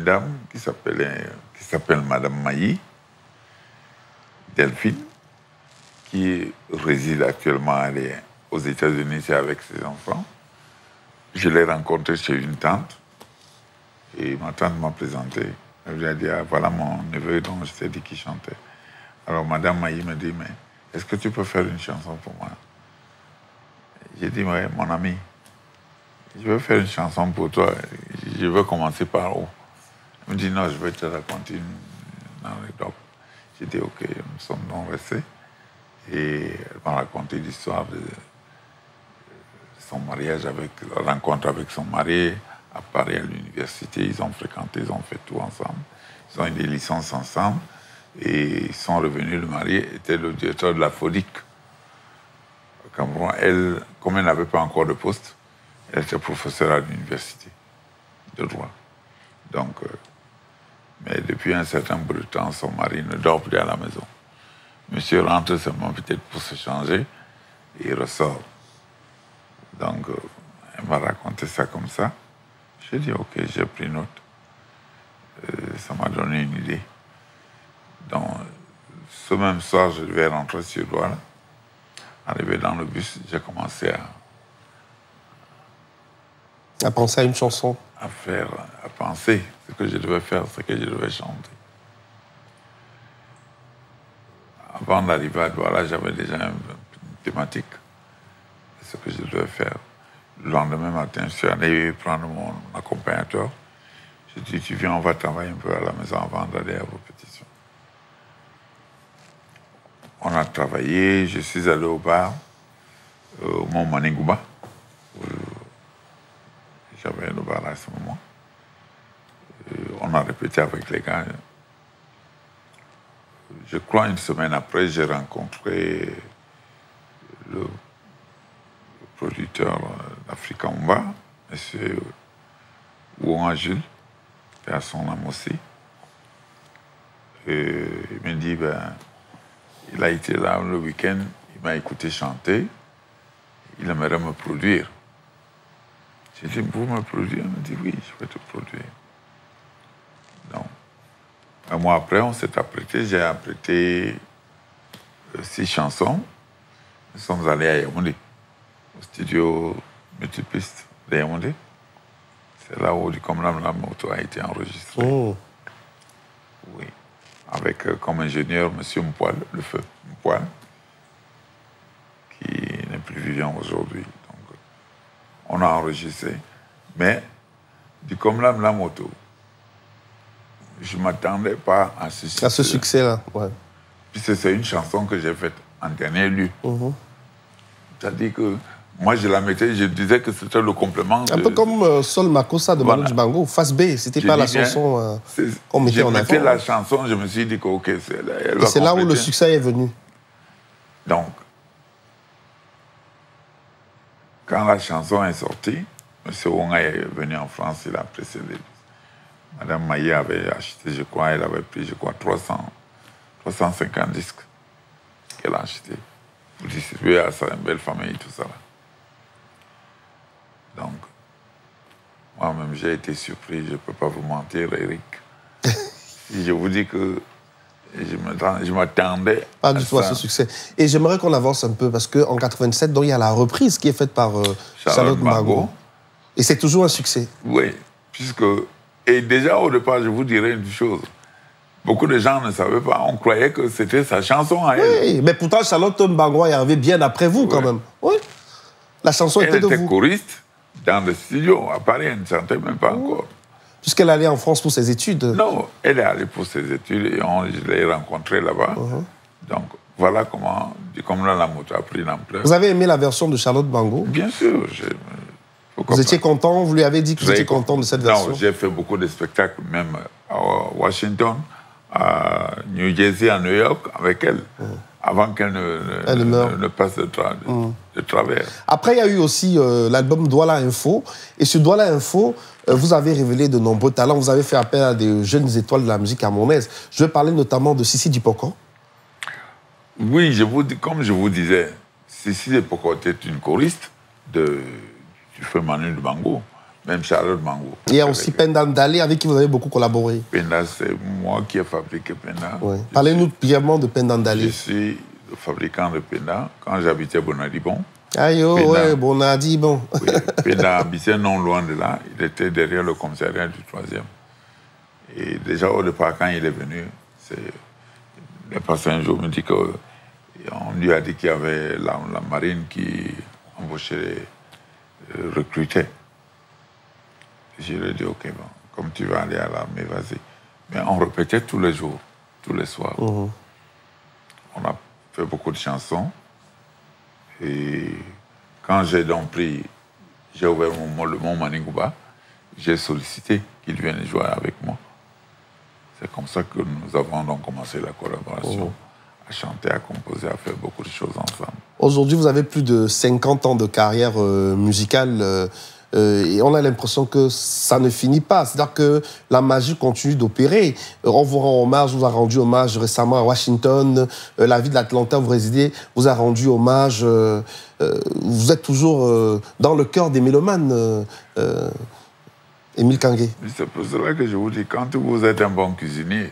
dame qui s'appelle Madame Mailly, Delphine, qui réside actuellement aux États-Unis, c'est avec ses enfants. Je l'ai rencontrée chez une tante et ma tante m'a présenté. Elle lui a dit, ah, voilà mon neveu dont je t'ai dit qu'il chantait. Alors Madame Mailly me dit, mais est-ce que tu peux faire une chanson pour moi? J'ai dit, ouais, mon ami, je veux faire une chanson pour toi. Je veux commencer par où? Elle me dit, non, je vais te raconter une anecdote. J'ai dit, ok, nous sommes donc restés. Et elle m'a raconté l'histoire de son mariage, la rencontre avec son mari à Paris à l'université. Ils ont fréquenté, ils ont fait tout ensemble. Ils ont eu des licences ensemble. Et ils sont revenus, le mari était le directeur de la FODIC. Au Cameroun, elle, comme elle n'avait pas encore de poste, elle était professeure à l'université de droit. Donc, mais depuis un certain bout de temps, son mari ne dort plus à la maison. Monsieur rentre seulement peut-être pour se changer et il ressort. Donc, elle m'a raconté ça comme ça. J'ai dit, OK, j'ai pris note. Ça m'a donné une idée. Donc, ce même soir, je devais rentrer sur Douala. Arrivé dans le bus, j'ai commencé à penser à une chanson. À penser ce que je devais faire, ce que je devais chanter. Avant d'arriver à Douala, j'avais déjà une thématique de ce que je devais faire. Le lendemain matin, je suis allé prendre mon accompagnateur. J'ai dit, tu viens, on va travailler un peu à la maison avant d'aller à la répétition. On a travaillé, je suis allé au bar, au Mont Maningouba. J'avais le bar à ce moment. On a répété avec les gars. Je crois une semaine après, j'ai rencontré le producteur d'Africa Mba, M. Ouan Jules, et à son âme aussi. Et il m'a dit, il a été là le week-end, il m'a écouté chanter, il aimerait me produire. J'ai dit, vous me produire? Il m'a dit, oui, je vais te produire. Donc, un mois après, on s'est apprêté, j'ai apprêté 6 chansons. Nous sommes allés à Yaoundé, au studio multipiste de Yaoundé. C'est là où Comme la moto a été enregistré. Oh. Oui. Avec comme ingénieur M. Mpoil, le feu Mpoil, qui n'est plus vivant aujourd'hui. Donc, on a enregistré. Mais Comme la moto, je ne m'attendais pas à ce succès. À ce succès-là, ouais. Puisque c'est une chanson que j'ai faite en dernier lieu. C'est-à-dire que moi, je la mettais, je disais que c'était le complément. Un peu comme Sol Makossa de Manu Dibango, Face B, c'était pas la chanson qu'on mettait en avant. Je mettais la chanson, je me suis dit que OK, c'est là où le succès est venu. Donc, quand la chanson est sortie, M. Wonga est venu en France, il a précédé. Madame Maillé avait acheté, je crois, elle avait pris, 350 disques qu'elle a acheté pour distribuer à sa belle famille, tout ça. Donc, moi-même, j'ai été surpris, je ne peux pas vous mentir, Eric. Si je vous dis que je m'attendais pas du tout à ce succès. Et j'aimerais qu'on avance un peu, parce qu'en 87, donc, il y a la reprise qui est faite par Charlotte Mbango. Et c'est toujours un succès. Oui, puisque... Et déjà, au départ, je vous dirais une chose. Beaucoup de gens ne savaient pas. On croyait que c'était sa chanson à elle. Oui, mais pourtant, Charlotte Mbango est arrivée bien après vous, quand même. Oui. La chanson était de vous. Elle était choriste dans le studio. À Paris, elle ne chantait même pas encore. Puisqu'elle allait en France pour ses études. Non, elle est allée pour ses études et je l'ai rencontrée là-bas. Donc, voilà comment Comme la moto a pris l'ampleur. Vous avez aimé la version de Charlotte Mbango? Bien sûr. Vous étiez content, vous lui avez dit que vous étiez content de cette version? Non, j'ai fait beaucoup de spectacles, même à Washington, à New Jersey, à New York, avec elle, avant qu'elle ne passe de travers. Après, il y a eu aussi l'album Douala Info. Et sur Douala Info, vous avez révélé de nombreux talents. Vous avez fait appel à des jeunes étoiles de la musique camerounaise. Je vais parler notamment de Sissi Dipoko. Oui, comme je vous disais, Sissi Dipoko était une choriste du feu Manu Dibango, même Charlotte Mbango. Il y a aussi Penda Ndalé, avec qui vous avez beaucoup collaboré. Penda, c'est moi qui ai fabriqué Penda. Oui. Parlez-nous brièvement de Penda Ndalé. Je suis le fabricant de Penda quand j'habitais Bonadibon. Aïe, ouais, Bonadibon. Oui, Penda habitait non loin de là. Il était derrière le commissariat du 3e. Et déjà, au départ, quand il est venu, il est passé un jour, il me dit qu'on lui a dit qu'il y avait la marine qui embauchait recrutait. Je lui ai dit, OK, bon, comme tu vas aller à l'armée, vas-y. Mais on répétait tous les jours, tous les soirs. On a fait beaucoup de chansons. Et quand j'ai donc j'ai ouvert le Mont Maningouba, j'ai sollicité qu'il vienne jouer avec moi. C'est comme ça que nous avons donc commencé la collaboration, à chanter, à composer, à faire beaucoup de choses ensemble. Aujourd'hui, vous avez plus de 50 ans de carrière musicale et on a l'impression que ça ne finit pas. C'est-à-dire que la magie continue d'opérer. On vous rend hommage, vous a rendu hommage récemment à Washington. La ville d'Atlanta où vous résidez vous a rendu hommage. Vous êtes toujours dans le cœur des mélomanes, Émile Kangué. C'est pour cela que je vous dis, quand vous êtes un bon cuisinier,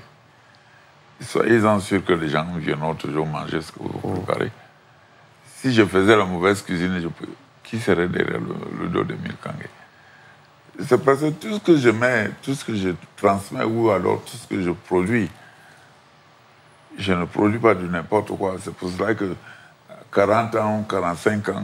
soyez-en sûr que les gens viendront toujours manger ce que vous préparez. Si je faisais la mauvaise cuisine, qui serait derrière le dos d'Émile Kangué? C'est parce que tout ce que je mets, tout ce que je transmets, ou alors tout ce que je produis, je ne produis pas de n'importe quoi. C'est pour cela que 40 ans, 45 ans,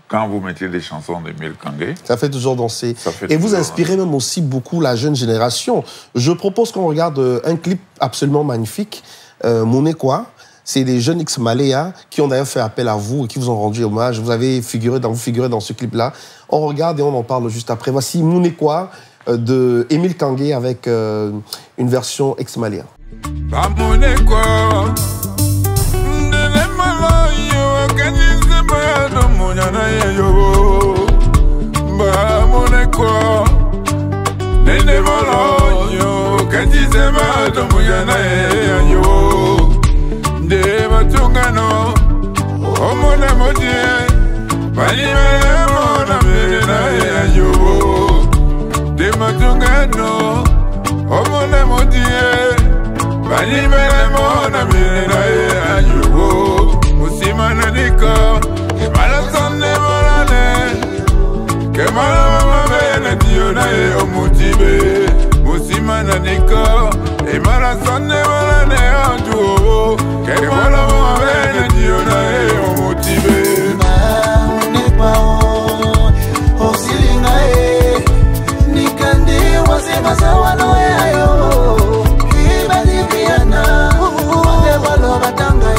quand vous mettez des chansons d'Émile Kangué, ça fait toujours danser. Et vous inspirez même aussi beaucoup la jeune génération. Je propose qu'on regarde un clip absolument magnifique, Monekwa. C'est des jeunes X-Maléa qui ont d'ailleurs fait appel à vous et qui vous ont rendu hommage. Vous figurez dans ce clip-là. On regarde et on en parle juste après. Voici Monekwa de Émile Kangué avec une version X-Maléa. De matungano, omona modie, balime mona mena ya yo. De matungano, omona modie, balime mona mena ya yo. Musimana niko, kemala sonne morane, kemala mama mena diona e omutibe. Musimana niko, kemala sonne morane anjo. Que voilà mon avec Dieu n'a motivé. On n'est pas au Silinae, ni Kandi wase masawano ayo. Ibadi piana, on est valo batanga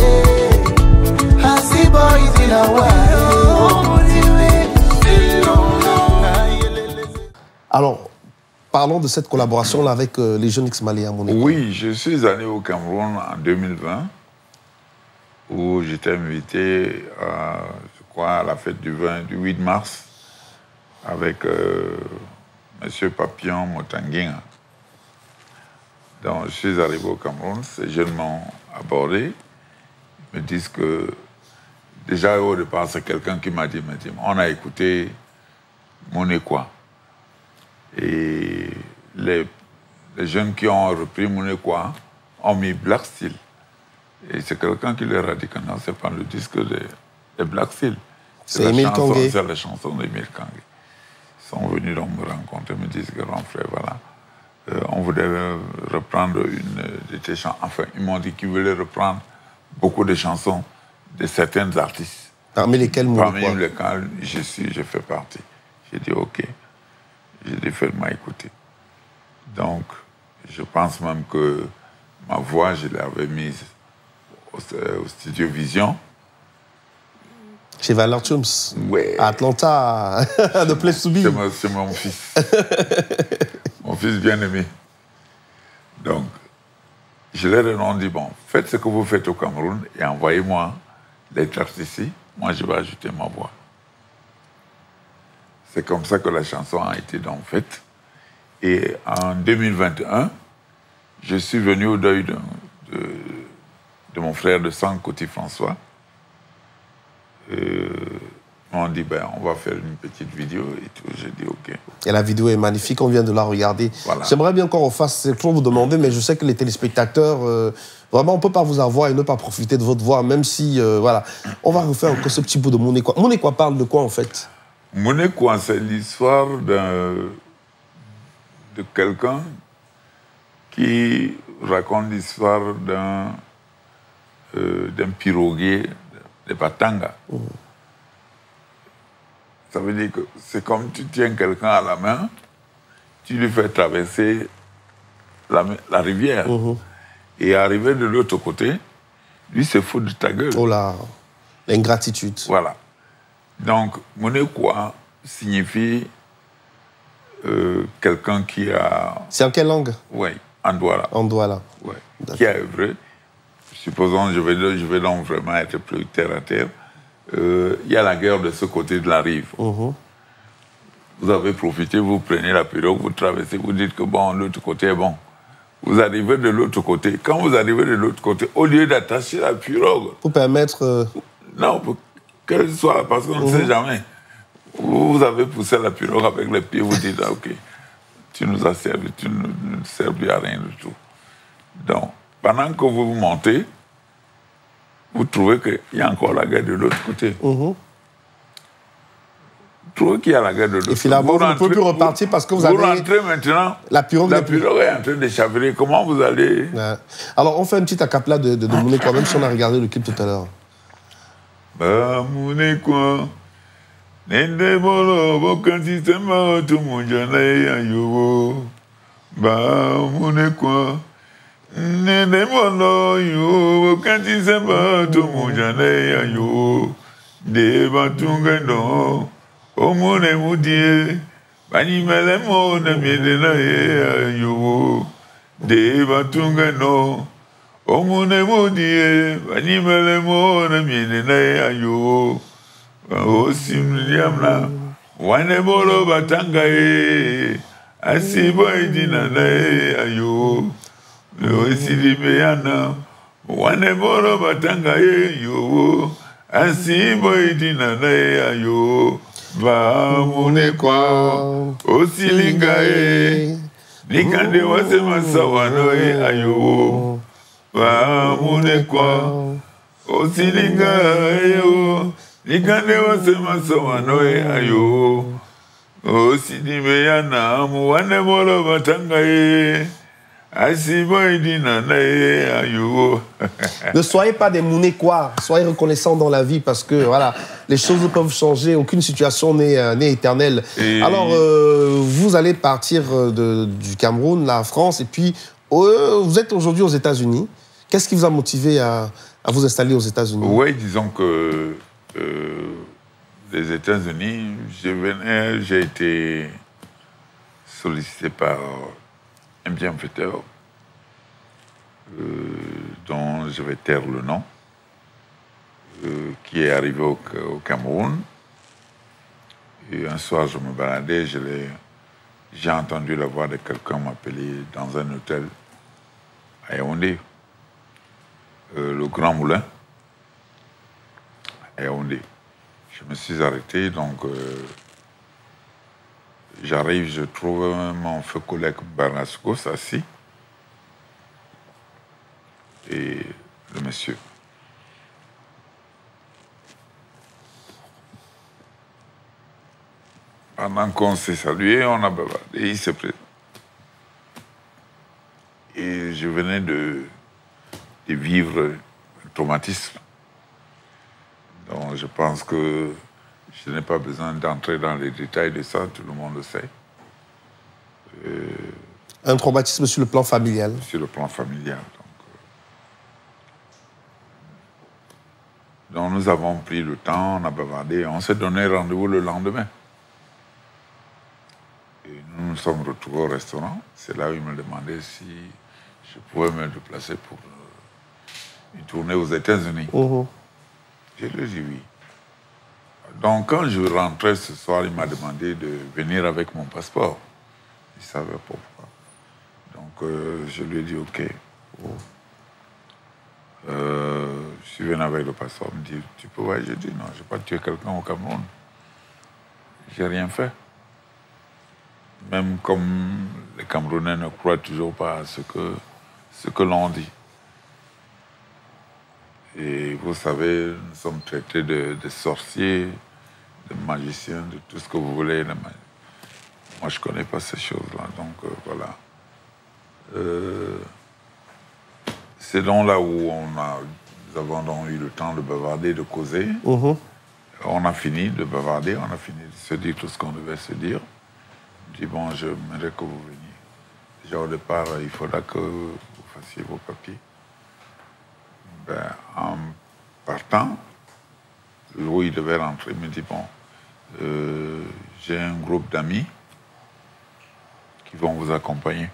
hasibo izila wa. Alors, parlons de cette collaboration-là avec les jeunes X-Maléa. Oui, je suis allé au Cameroun en 2020. Où j'étais invité, je crois, à la fête du 8 mars avec M. Papillon Motanguinga. Donc, je suis arrivé au Cameroun, ces jeunes m'ont abordé, ils me disent que, déjà au départ, c'est quelqu'un qui m'a dit, on a écouté Monekwa. Et les jeunes qui ont repris Monekwa ont mis Black Steel. Et c'est quelqu'un qui leur a dit que non, c'est pas le disque de Black Steel. C'est Émile Kangué. C'est la chanson d'Émile Kangué. Ils sont venus donc me rencontrer, me disent, grand frère, voilà, on voudrait reprendre une de tes chansons. Enfin, ils m'ont dit qu'ils voulaient reprendre beaucoup de chansons de certains artistes. Parmi lesquels Parmi lesquels je fais partie. J'ai dit OK. J'ai dit faites-moi écouter. Donc, je pense même que ma voix, je l'avais mise au studio Vision. Chez Valor Tums, ouais. À Atlanta, de Place to Be. C'est mon fils. Mon fils bien-aimé. Donc, je leur ai dit, bon, faites ce que vous faites au Cameroun et envoyez-moi les textes ici. Moi, je vais ajouter ma voix. C'est comme ça que la chanson a été donc faite. Et en 2021, je suis venu au deuil de mon frère de sang, Coty François. On dit, ben, on va faire une petite vidéo et tout. J'ai dit, OK. Et la vidéo est magnifique, on vient de la regarder. Voilà. J'aimerais bien qu'on refasse, c'est trop vous demander, mais je sais que les téléspectateurs, vraiment, on ne peut pas vous avoir et ne pas profiter de votre voix, même si, voilà. On va refaire encore ce petit bout de Monekwa. Monekwa parle de quoi, en fait? Monekwa, c'est l'histoire de quelqu'un qui raconte l'histoire d'un piroguier de Batanga. Ça veut dire que c'est comme tu tiens quelqu'un à la main, tu lui fais traverser la rivière. Et arrivé de l'autre côté, lui se fout de ta gueule. Oh là, l'ingratitude. Voilà. Donc, Monekwa signifie quelqu'un qui a... C'est en quelle langue? Oui, En Douala. En Douala. Ouais. Qui a œuvré. Supposons, je vais donc vraiment être plus terre à terre. Il y a la guerre de ce côté de la rive. Vous avez profité, vous prenez la pirogue, vous traversez, vous dites que bon, l'autre côté est bon. Vous arrivez de l'autre côté. Quand vous arrivez de l'autre côté, au lieu d'attacher la pirogue... Pour permettre... Non, pour qu'elle soit là, parce qu'on ne sait jamais. Vous avez poussé la pirogue avec les pieds, vous dites, ah, ok, tu nous as servi, tu ne nous sers plus à rien du tout. Donc, pendant que vous montez, vous trouvez qu'il y a encore la guerre de l'autre côté. Vous trouvez qu'il y a la guerre de l'autre côté. Et finalement, vous ne pouvez plus repartir parce que vous avez... Vous rentrez maintenant, la pirogue est en train de chavirer. Comment vous allez... Ouais. Alors, on fait un petit acapella de Mounekwa, même si on a regardé le clip tout à l'heure. Ba Mounekwa, nende bolo bokanti tema tu munjana ya yobo. Ba Mounekwa, nende bolo yo bokanti tema tu munjana ya yobo. De batunga no, omune mudie, bani mele mo na miedena ya yobo. De batunga no. Omune modie, banimele mo na miene na ayo. Osimliamna, wane bolo batanga asibo idina na ayo. Osilibeyana, wane bolo batanga yo. Asibo idina na ayo. Va Mounekwa, osilinga nikande wase masawano ayo. Ba Mounekwa, osilinga yo, nikande wasema sawano ayo, osidimeyana muwane bolo batanga asibo idina na ayo. Ne soyez pas des Mounekwa, soyez reconnaissants dans la vie parce que voilà, les choses peuvent changer, aucune situation n'est éternelle. Alors, vous allez partir du Cameroun, la France, et puis vous êtes aujourd'hui aux États-Unis. Qu'est-ce qui vous a motivé à vous installer aux États-Unis? Oui, disons que les États-Unis, j'ai été sollicité par un bienfaiteur dont je vais taire le nom, qui est arrivé au Cameroun. Et un soir, je me baladais, j'ai entendu la voix de quelqu'un m'appeler dans un hôtel à Yaoundé. Le Grand Moulin à Yaoundé. Je me suis arrêté, donc j'arrive, je trouve mon feu collègue Barnascos assis et le monsieur. Pendant qu'on s'est salué, on a bavardé, il s'est pris. Et je venais de vivre un traumatisme. Donc je pense que je n'ai pas besoin d'entrer dans les détails de ça, tout le monde le sait. Un traumatisme sur le plan familial. Sur le plan familial. Donc nous avons pris le temps, on a bavardé, on s'est donné rendez-vous le lendemain. Et nous nous sommes retrouvés au restaurant. C'est là où il me demandait si je pouvais me déplacer pour une tournée aux États-Unis. Je lui ai dit oui. Donc, quand je rentrais ce soir, il m'a demandé de venir avec mon passeport. Il ne savait pas pourquoi. Donc, je lui ai dit OK. Je suis venu avec le passeport. Il me dit, tu peux voir? J'ai dit non, je n'ai pas tué quelqu'un au Cameroun. Je n'ai rien fait. Même comme les Camerounais ne croient toujours pas à ce que l'on dit. Et vous savez, nous sommes traités de sorciers, de magiciens, de tout ce que vous voulez. Moi, je ne connais pas ces choses-là, donc voilà. C'est donc là où nous avons donc eu le temps de bavarder, de causer. On a fini de bavarder, on a fini de se dire tout ce qu'on devait se dire. Je dis, bon, je voudrais que vous veniez. Déjà au départ, il faudra que vous fassiez vos papiers. Ben, en partant, où il devait rentrer, il me dit, bon, j'ai un groupe d'amis qui vont vous accompagner.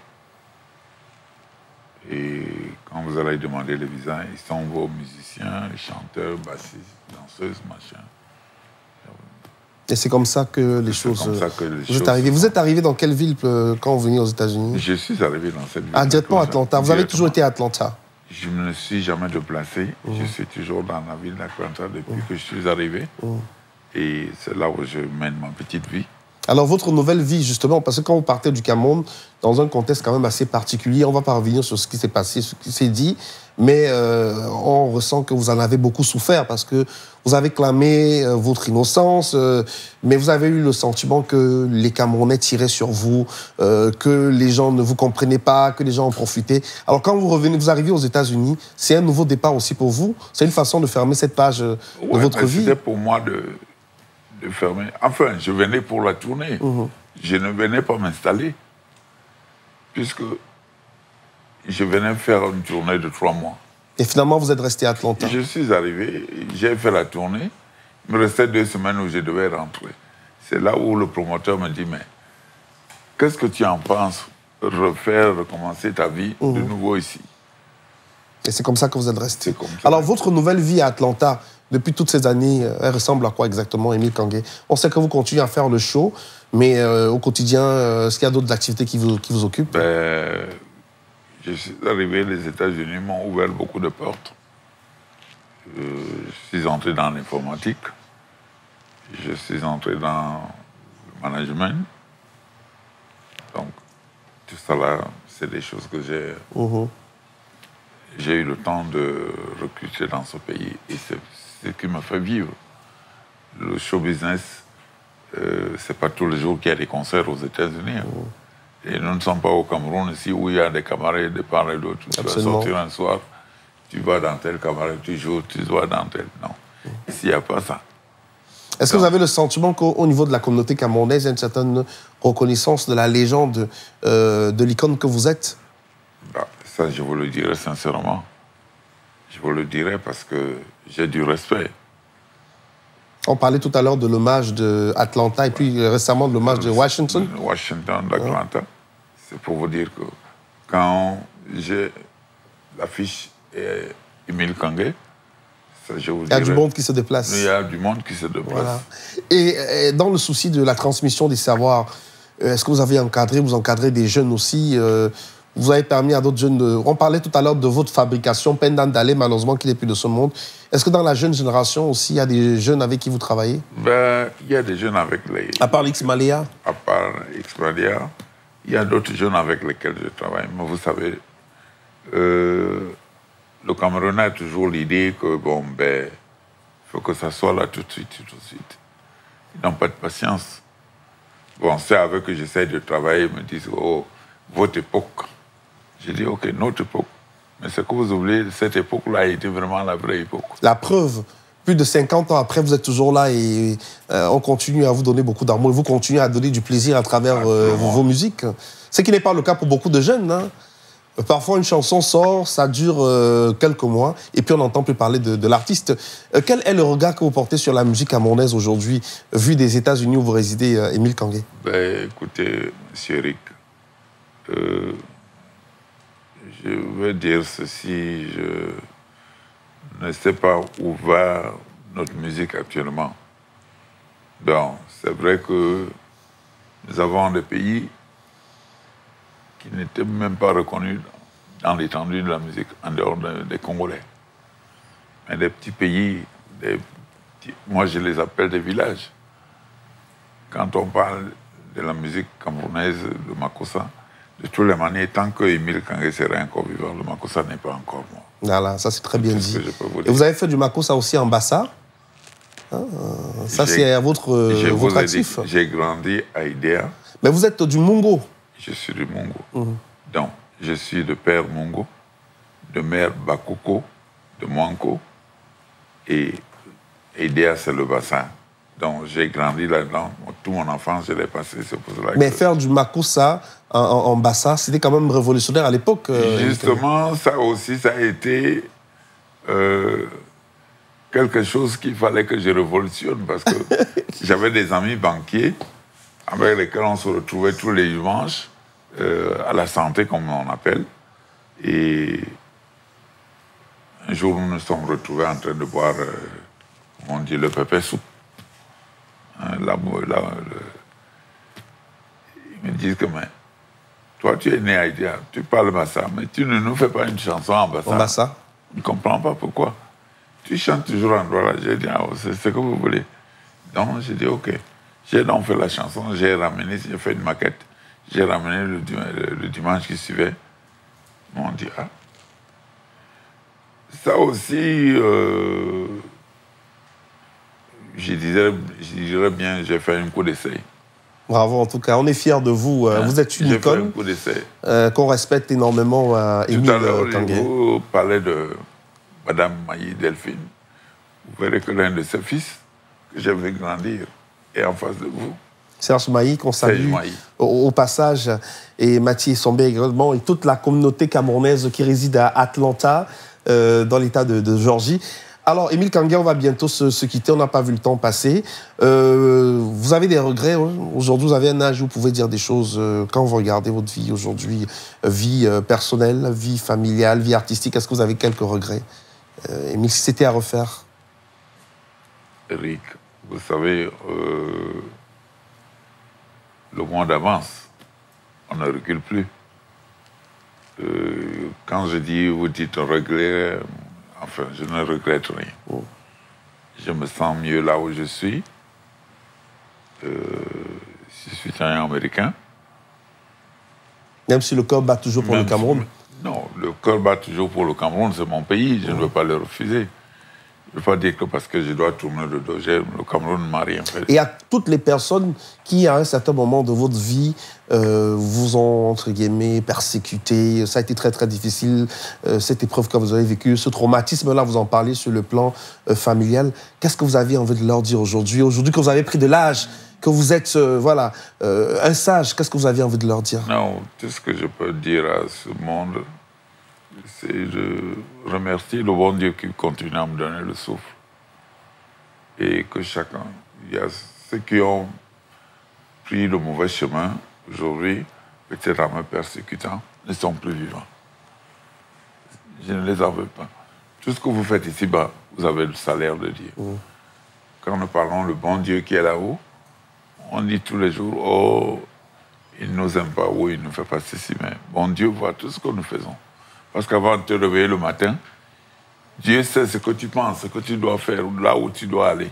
fallait demander le visa. Ils sont vos musiciens, chanteurs, bassistes, danseuses, machin. Et c'est comme ça que les choses... Vous êtes arrivé dans quelle ville quand vous venez aux États-Unis? Je suis arrivé dans cette ville. Ah, directement à Atlanta. Vous avez toujours été à Atlanta? Je ne me suis jamais déplacé. Je suis toujours dans la ville d'Atlanta depuis que je suis arrivé. Et c'est là où je mène ma petite vie. Alors, votre nouvelle vie, justement, parce que quand vous partez du Cameroun, dans un contexte quand même assez particulier, on ne va pas revenir sur ce qui s'est passé, ce qui s'est dit, mais on ressent que vous en avez beaucoup souffert parce que vous avez clamé votre innocence, mais vous avez eu le sentiment que les Camerounais tiraient sur vous, que les gens ne vous comprenaient pas, que les gens en profitaient. Alors, quand vous arrivez aux États-Unis, c'est un nouveau départ aussi pour vous? C'est une façon de fermer cette page de votre vie? C'était pour moi de fermer. Enfin, je venais pour la tournée. Je ne venais pas m'installer, puisque je venais faire une tournée de 3 mois. Et finalement, vous êtes resté à Atlanta? Je suis arrivé, j'ai fait la tournée. Il me restait 2 semaines où je devais rentrer. C'est là où le promoteur me dit, mais qu'est-ce que tu en penses, recommencer ta vie de nouveau ici? Et c'est comme ça que vous êtes resté. Alors, votre nouvelle vie à Atlanta, depuis toutes ces années, elle ressemble à quoi exactement, Émile Kangué? On sait que vous continuez à faire le show, mais au quotidien, est-ce qu'il y a d'autres activités qui vous occupent? Je suis arrivé, les États-Unis m'ont ouvert beaucoup de portes. Je suis entré dans l'informatique. Je suis entré dans le management. Donc, tout ça là, c'est des choses que j'ai eu le temps de recruter dans ce pays. Et c'est ce qui m'a fait vivre. Le show business, c'est pas tous les jours qu'il y a des concerts aux États-Unis. Et nous ne sommes pas au Cameroun ici où il y a des camarades de part et d'autre. Tu vas sortir un soir, tu vas dans tel camarade, tu joues, tu vas dans tel. Non. Ici, il n'y a pas ça. Est-ce que vous avez le sentiment qu'au niveau de la communauté camerounaise, il y a une certaine reconnaissance de la légende, de l'icône que vous êtes? Ça, je vous le dirai sincèrement. Je vous le dirai parce que j'ai du respect. On parlait tout à l'heure de l'hommage d'Atlanta et puis récemment de l'hommage de Washington. Washington, d'Atlanta. C'est pour vous dire que quand j'ai l'affiche Émile Kangué, ça, je vous dirai, il y a du monde qui se déplace. Il y a du monde qui se déplace. Voilà. Et dans le souci de la transmission des savoirs, est-ce que vous avez vous encadrez des jeunes aussi? Vous avez permis à d'autres jeunes On parlait tout à l'heure de votre fabrication, Pendan Dale, malheureusement, qui n'est plus de ce monde. Est-ce que dans la jeune génération aussi, il y a des jeunes avec qui vous travaillez? Il y a des jeunes avec les... À part l'X-Maléa? À part X-Maléa, il y a d'autres jeunes avec lesquels je travaille. Mais vous savez, le Camerounais a toujours l'idée que, il faut que ça soit là tout de suite, tout de suite. Ils n'ont pas de patience. C'est avec eux que j'essaie de travailler, ils me disent, oh, votre époque. J'ai dit, OK, notre époque. Mais ce que vous oubliez, cette époque-là a été vraiment la vraie époque. La preuve, plus de 50 ans après, vous êtes toujours là et on continue à vous donner beaucoup d'amour. Et vous continuez à donner du plaisir à travers vos musiques. Ce qui n'est pas le cas pour beaucoup de jeunes. Hein. Parfois, une chanson sort, ça dure quelques mois, et puis on n'entend plus parler de l'artiste. Quel est le regard que vous portez sur la musique camerounaise aujourd'hui, vu des États-Unis où vous résidez, Émile Kangué? Écoutez, M. Eric, je veux dire ceci, je ne sais pas où va notre musique actuellement. Donc, c'est vrai que nous avons des pays qui n'étaient même pas reconnus dans l'étendue de la musique, en dehors des Congolais. Mais des petits pays, moi je les appelle des villages. Quand on parle de la musique camerounaise, de Makossa, de toutes les manières, tant que Émile Kangué serait encore vivant, le Makossa n'est pas encore mort. Voilà, ça c'est très bien dit. Et vous avez fait du Makossa aussi en Bassa? Ça c'est à votre actif. J'ai grandi à Idéa. Mais vous êtes du Mungo? Je suis du Mungo. Donc, je suis de père Mungo, de mère Bakoko, de Mwanko. Et Idéa, c'est le bassin. Donc, j'ai grandi là-dedans. Toute mon enfance, je l'ai passé. C'est pour cela mais faire du Makossa en Bassa, c'était quand même révolutionnaire à l'époque. Justement, ça aussi, ça a été quelque chose qu'il fallait que je révolutionne parce que j'avais des amis banquiers avec lesquels on se retrouvait tous les dimanches à la santé, comme on appelle. Et Un jour, nous nous sommes retrouvés en train de boire, on dit, le pépé soupe. Hein, ils me disent que, mais, toi, tu es né à Idia, tu parles Bassa, mais tu ne nous fais pas une chanson en Bassa. En Bassa? Je ne comprends pas pourquoi. Tu chantes toujours en Douala. J'ai dit, ah, c'est ce que vous voulez. Donc, j'ai dit, OK. J'ai donc fait la chanson, j'ai ramené, j'ai fait une maquette. J'ai ramené le dimanche qui suivait. Ils m'ont dit, ah. Ça aussi, je dirais bien, j'ai fait un coup d'essai. Bravo, en tout cas, on est fiers de vous. Vous êtes une icône. J'ai fait un coup d'essai. Qu'on respecte énormément, Émile Kangué. Tout à l'heure, vous parlez de Madame Maï Delphine. Vous verrez que l'un de ses fils, que j'ai vu grandir, est en face de vous. Serge Maï, qu'on salue au passage, et Mathieu Sombé également, et toute la communauté camerounaise qui réside à Atlanta, dans l'État de Géorgie. Alors, Émile Kangué, on va bientôt se quitter, on n'a pas vu le temps passer. Vous avez des regrets, hein? Aujourd'hui, vous avez un âge où vous pouvez dire des choses, quand vous regardez votre vie aujourd'hui, vie personnelle, vie familiale, vie artistique, est-ce que vous avez quelques regrets? Émile, si c'était à refaire? Eric, vous savez, le monde avance, on ne recule plus. Quand je dis, vous dites regret, enfin, je ne regrette rien. Oh. Je me sens mieux là où je suis. Je suis citoyen américain. Même si le cœur bat toujours pour le Cameroun? Non, le cœur bat toujours pour le Cameroun, c'est mon pays, je ne veux pas le refuser. Je ne veux pas dire que parce que je dois tourner le dos, le Cameroun ne m'a rien fait. Et à toutes les personnes qui, à un certain moment de votre vie, vous ont, entre guillemets, persécuté, ça a été très, très difficile, cette épreuve que vous avez vécue, ce traumatisme-là, vous en parlez sur le plan familial. Qu'est-ce que vous avez envie de leur dire aujourd'hui? Aujourd'hui que vous avez pris de l'âge, que vous êtes, voilà, un sage, qu'est-ce que vous avez envie de leur dire? Non, tout ce que je peux dire à ce monde, c'est de remercier le bon Dieu qui continue à me donner le souffle. Et que chacun, il y a ceux qui ont pris le mauvais chemin aujourd'hui, peut-être en me persécutant, ne sont plus vivants. Je ne les en veux pas. Tout ce que vous faites ici-bas, vous avez le salaire de Dieu. Quand nous parlons le bon Dieu qui est là-haut, on dit tous les jours, oh, il ne nous aime pas, ou il ne fait pas ceci, mais bon Dieu voit tout ce que nous faisons. Parce qu'avant de te réveiller le matin, Dieu sait ce que tu penses, ce que tu dois faire, là où tu dois aller.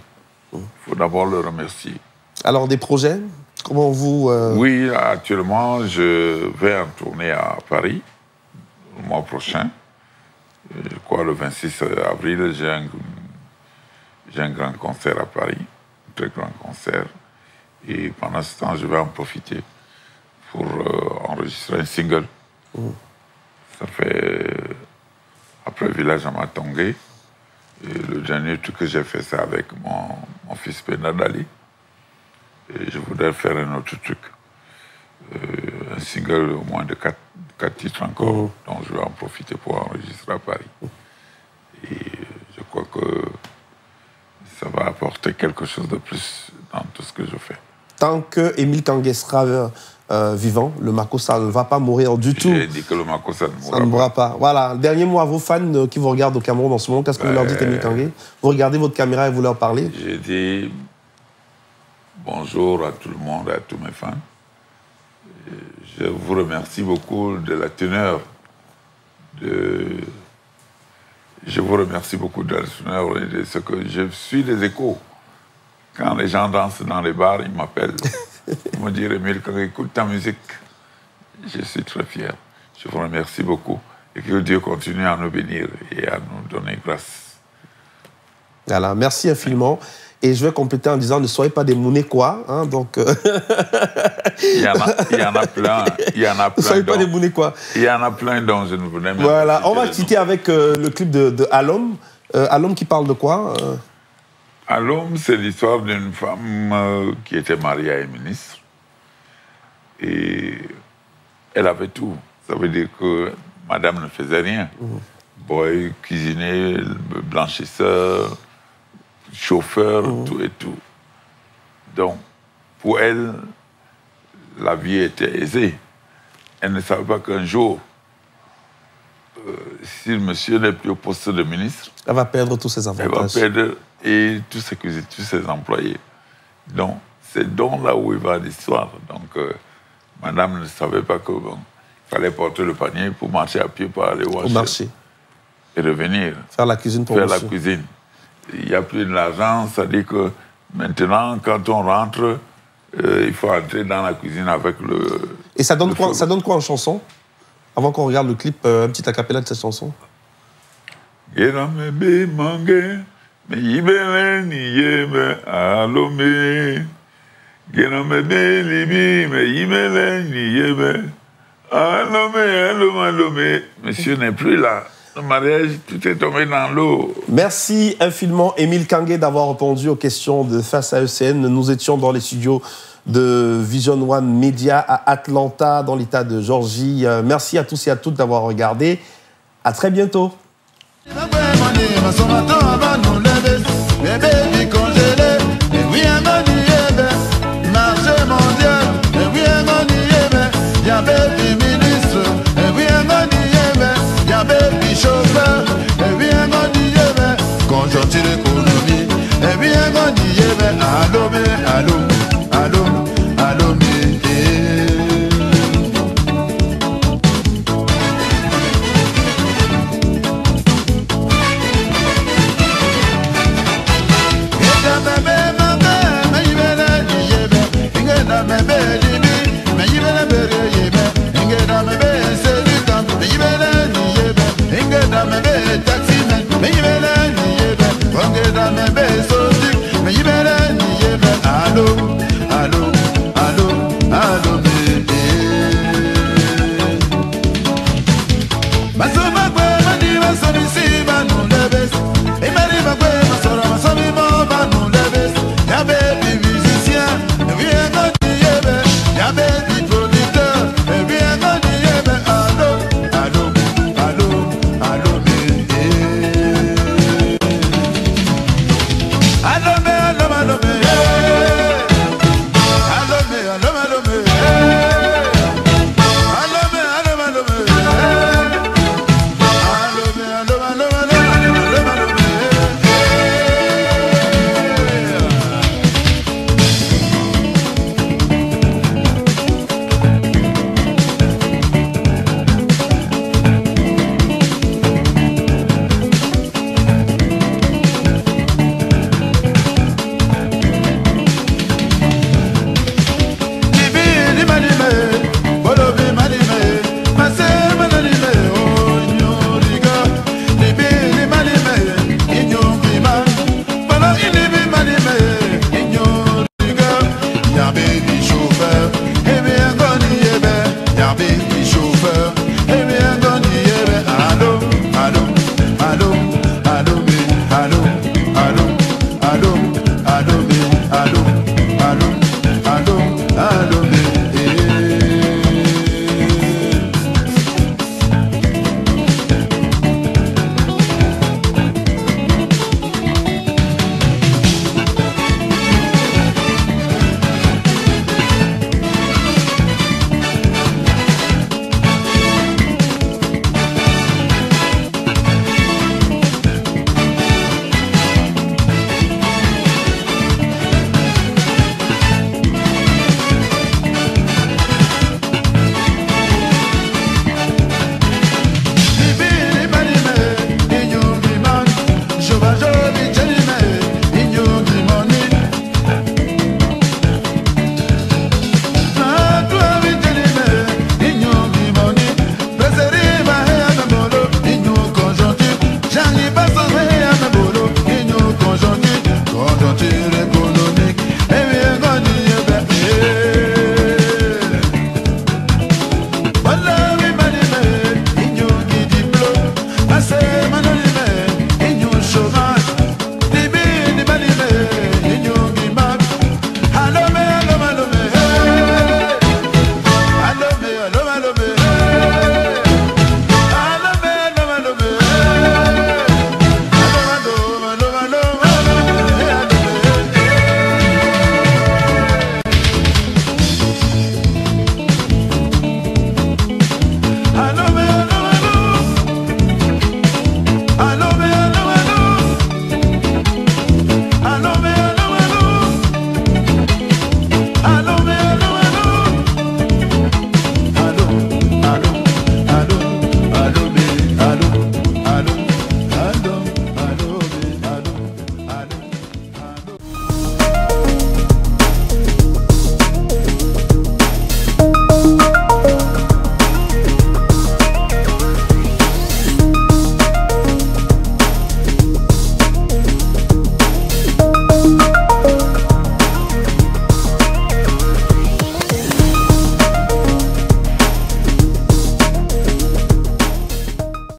Il faut d'abord le remercier. Alors, des projets? Comment vous... Oui, actuellement, je vais en tournée à Paris, le mois prochain. Je crois le 26 avril, j'ai un grand concert à Paris, un très grand concert. Et pendant ce temps, je vais en profiter pour enregistrer un single. Ça fait, après Village à Matongé, et le dernier truc que j'ai fait, c'est avec mon fils Benadali. Et je voudrais faire un autre truc. Un single au moins de 4 titres encore, donc je vais en profiter pour enregistrer à Paris. Et je crois que ça va apporter quelque chose de plus dans tout ce que je fais. Tant que Émile Kangué sera vivant, le Makossa ne va pas mourir du tout. J'ai dit que le Makossa ne mourra pas. Voilà. Dernier mot à vos fans qui vous regardent au Cameroun en ce moment. Qu'est-ce que vous leur dites, Émile Kangué? Vous regardez votre caméra et vous leur parlez? J'ai dit bonjour à tout le monde, à tous mes fans. Je vous remercie beaucoup de la teneur Je vous remercie beaucoup de la teneur et de ce que je suis des échos. Quand les gens dansent dans les bars, ils m'appellent. Ils me disent, Émile, quand écoute ta musique, je suis très fier. Je vous remercie beaucoup. Et que Dieu continue à nous bénir et à nous donner grâce. Voilà, merci infiniment. Et je vais compléter en disant, ne soyez pas des Mounéquois. Hein, donc il y en a plein. Il y en a plein. Ne soyez pas des Mounéquois. Il y en a plein dont je ne voulais même pas. On va quitter avec le clip de Alom. Alom qui parle de quoi? Alom, c'est l'histoire d'une femme qui était mariée à un ministre. Et elle avait tout. Ça veut dire que madame ne faisait rien. Boy, cuisinier, blanchisseur, chauffeur, tout et tout. Donc, pour elle, la vie était aisée. Elle ne savait pas qu'un jour, si le monsieur n'est plus au poste de ministre, elle va perdre tous ses avantages. Elle va perdre et tous ses employés. Donc, c'est donc là où il va l'histoire. Donc, madame ne savait pas qu'il fallait porter le panier pour marcher à pied pour aller au marché. Et revenir. Faire la cuisine pour faire la cuisine. Il n'y a plus d'argent, c'est-à-dire que maintenant, quand on rentre, il faut entrer dans la cuisine avec le... Et ça donne quoi en chanson? Avant qu'on regarde le clip, un petit acapella de cette chanson. Monsieur n'est plus là. Le mariage, tout est tombé dans l'eau. Merci infiniment, Émile Kangué, d'avoir répondu aux questions de Face à ECN. Nous étions dans les studios de Vision One Media à Atlanta, dans l'État de Georgie. Merci à tous et à toutes d'avoir regardé. À très bientôt. Chauffeur, et bien on y est, conjoncture économie, et bien on y est, allô, mais allô, allô, allô, mais taxi man, mais you better,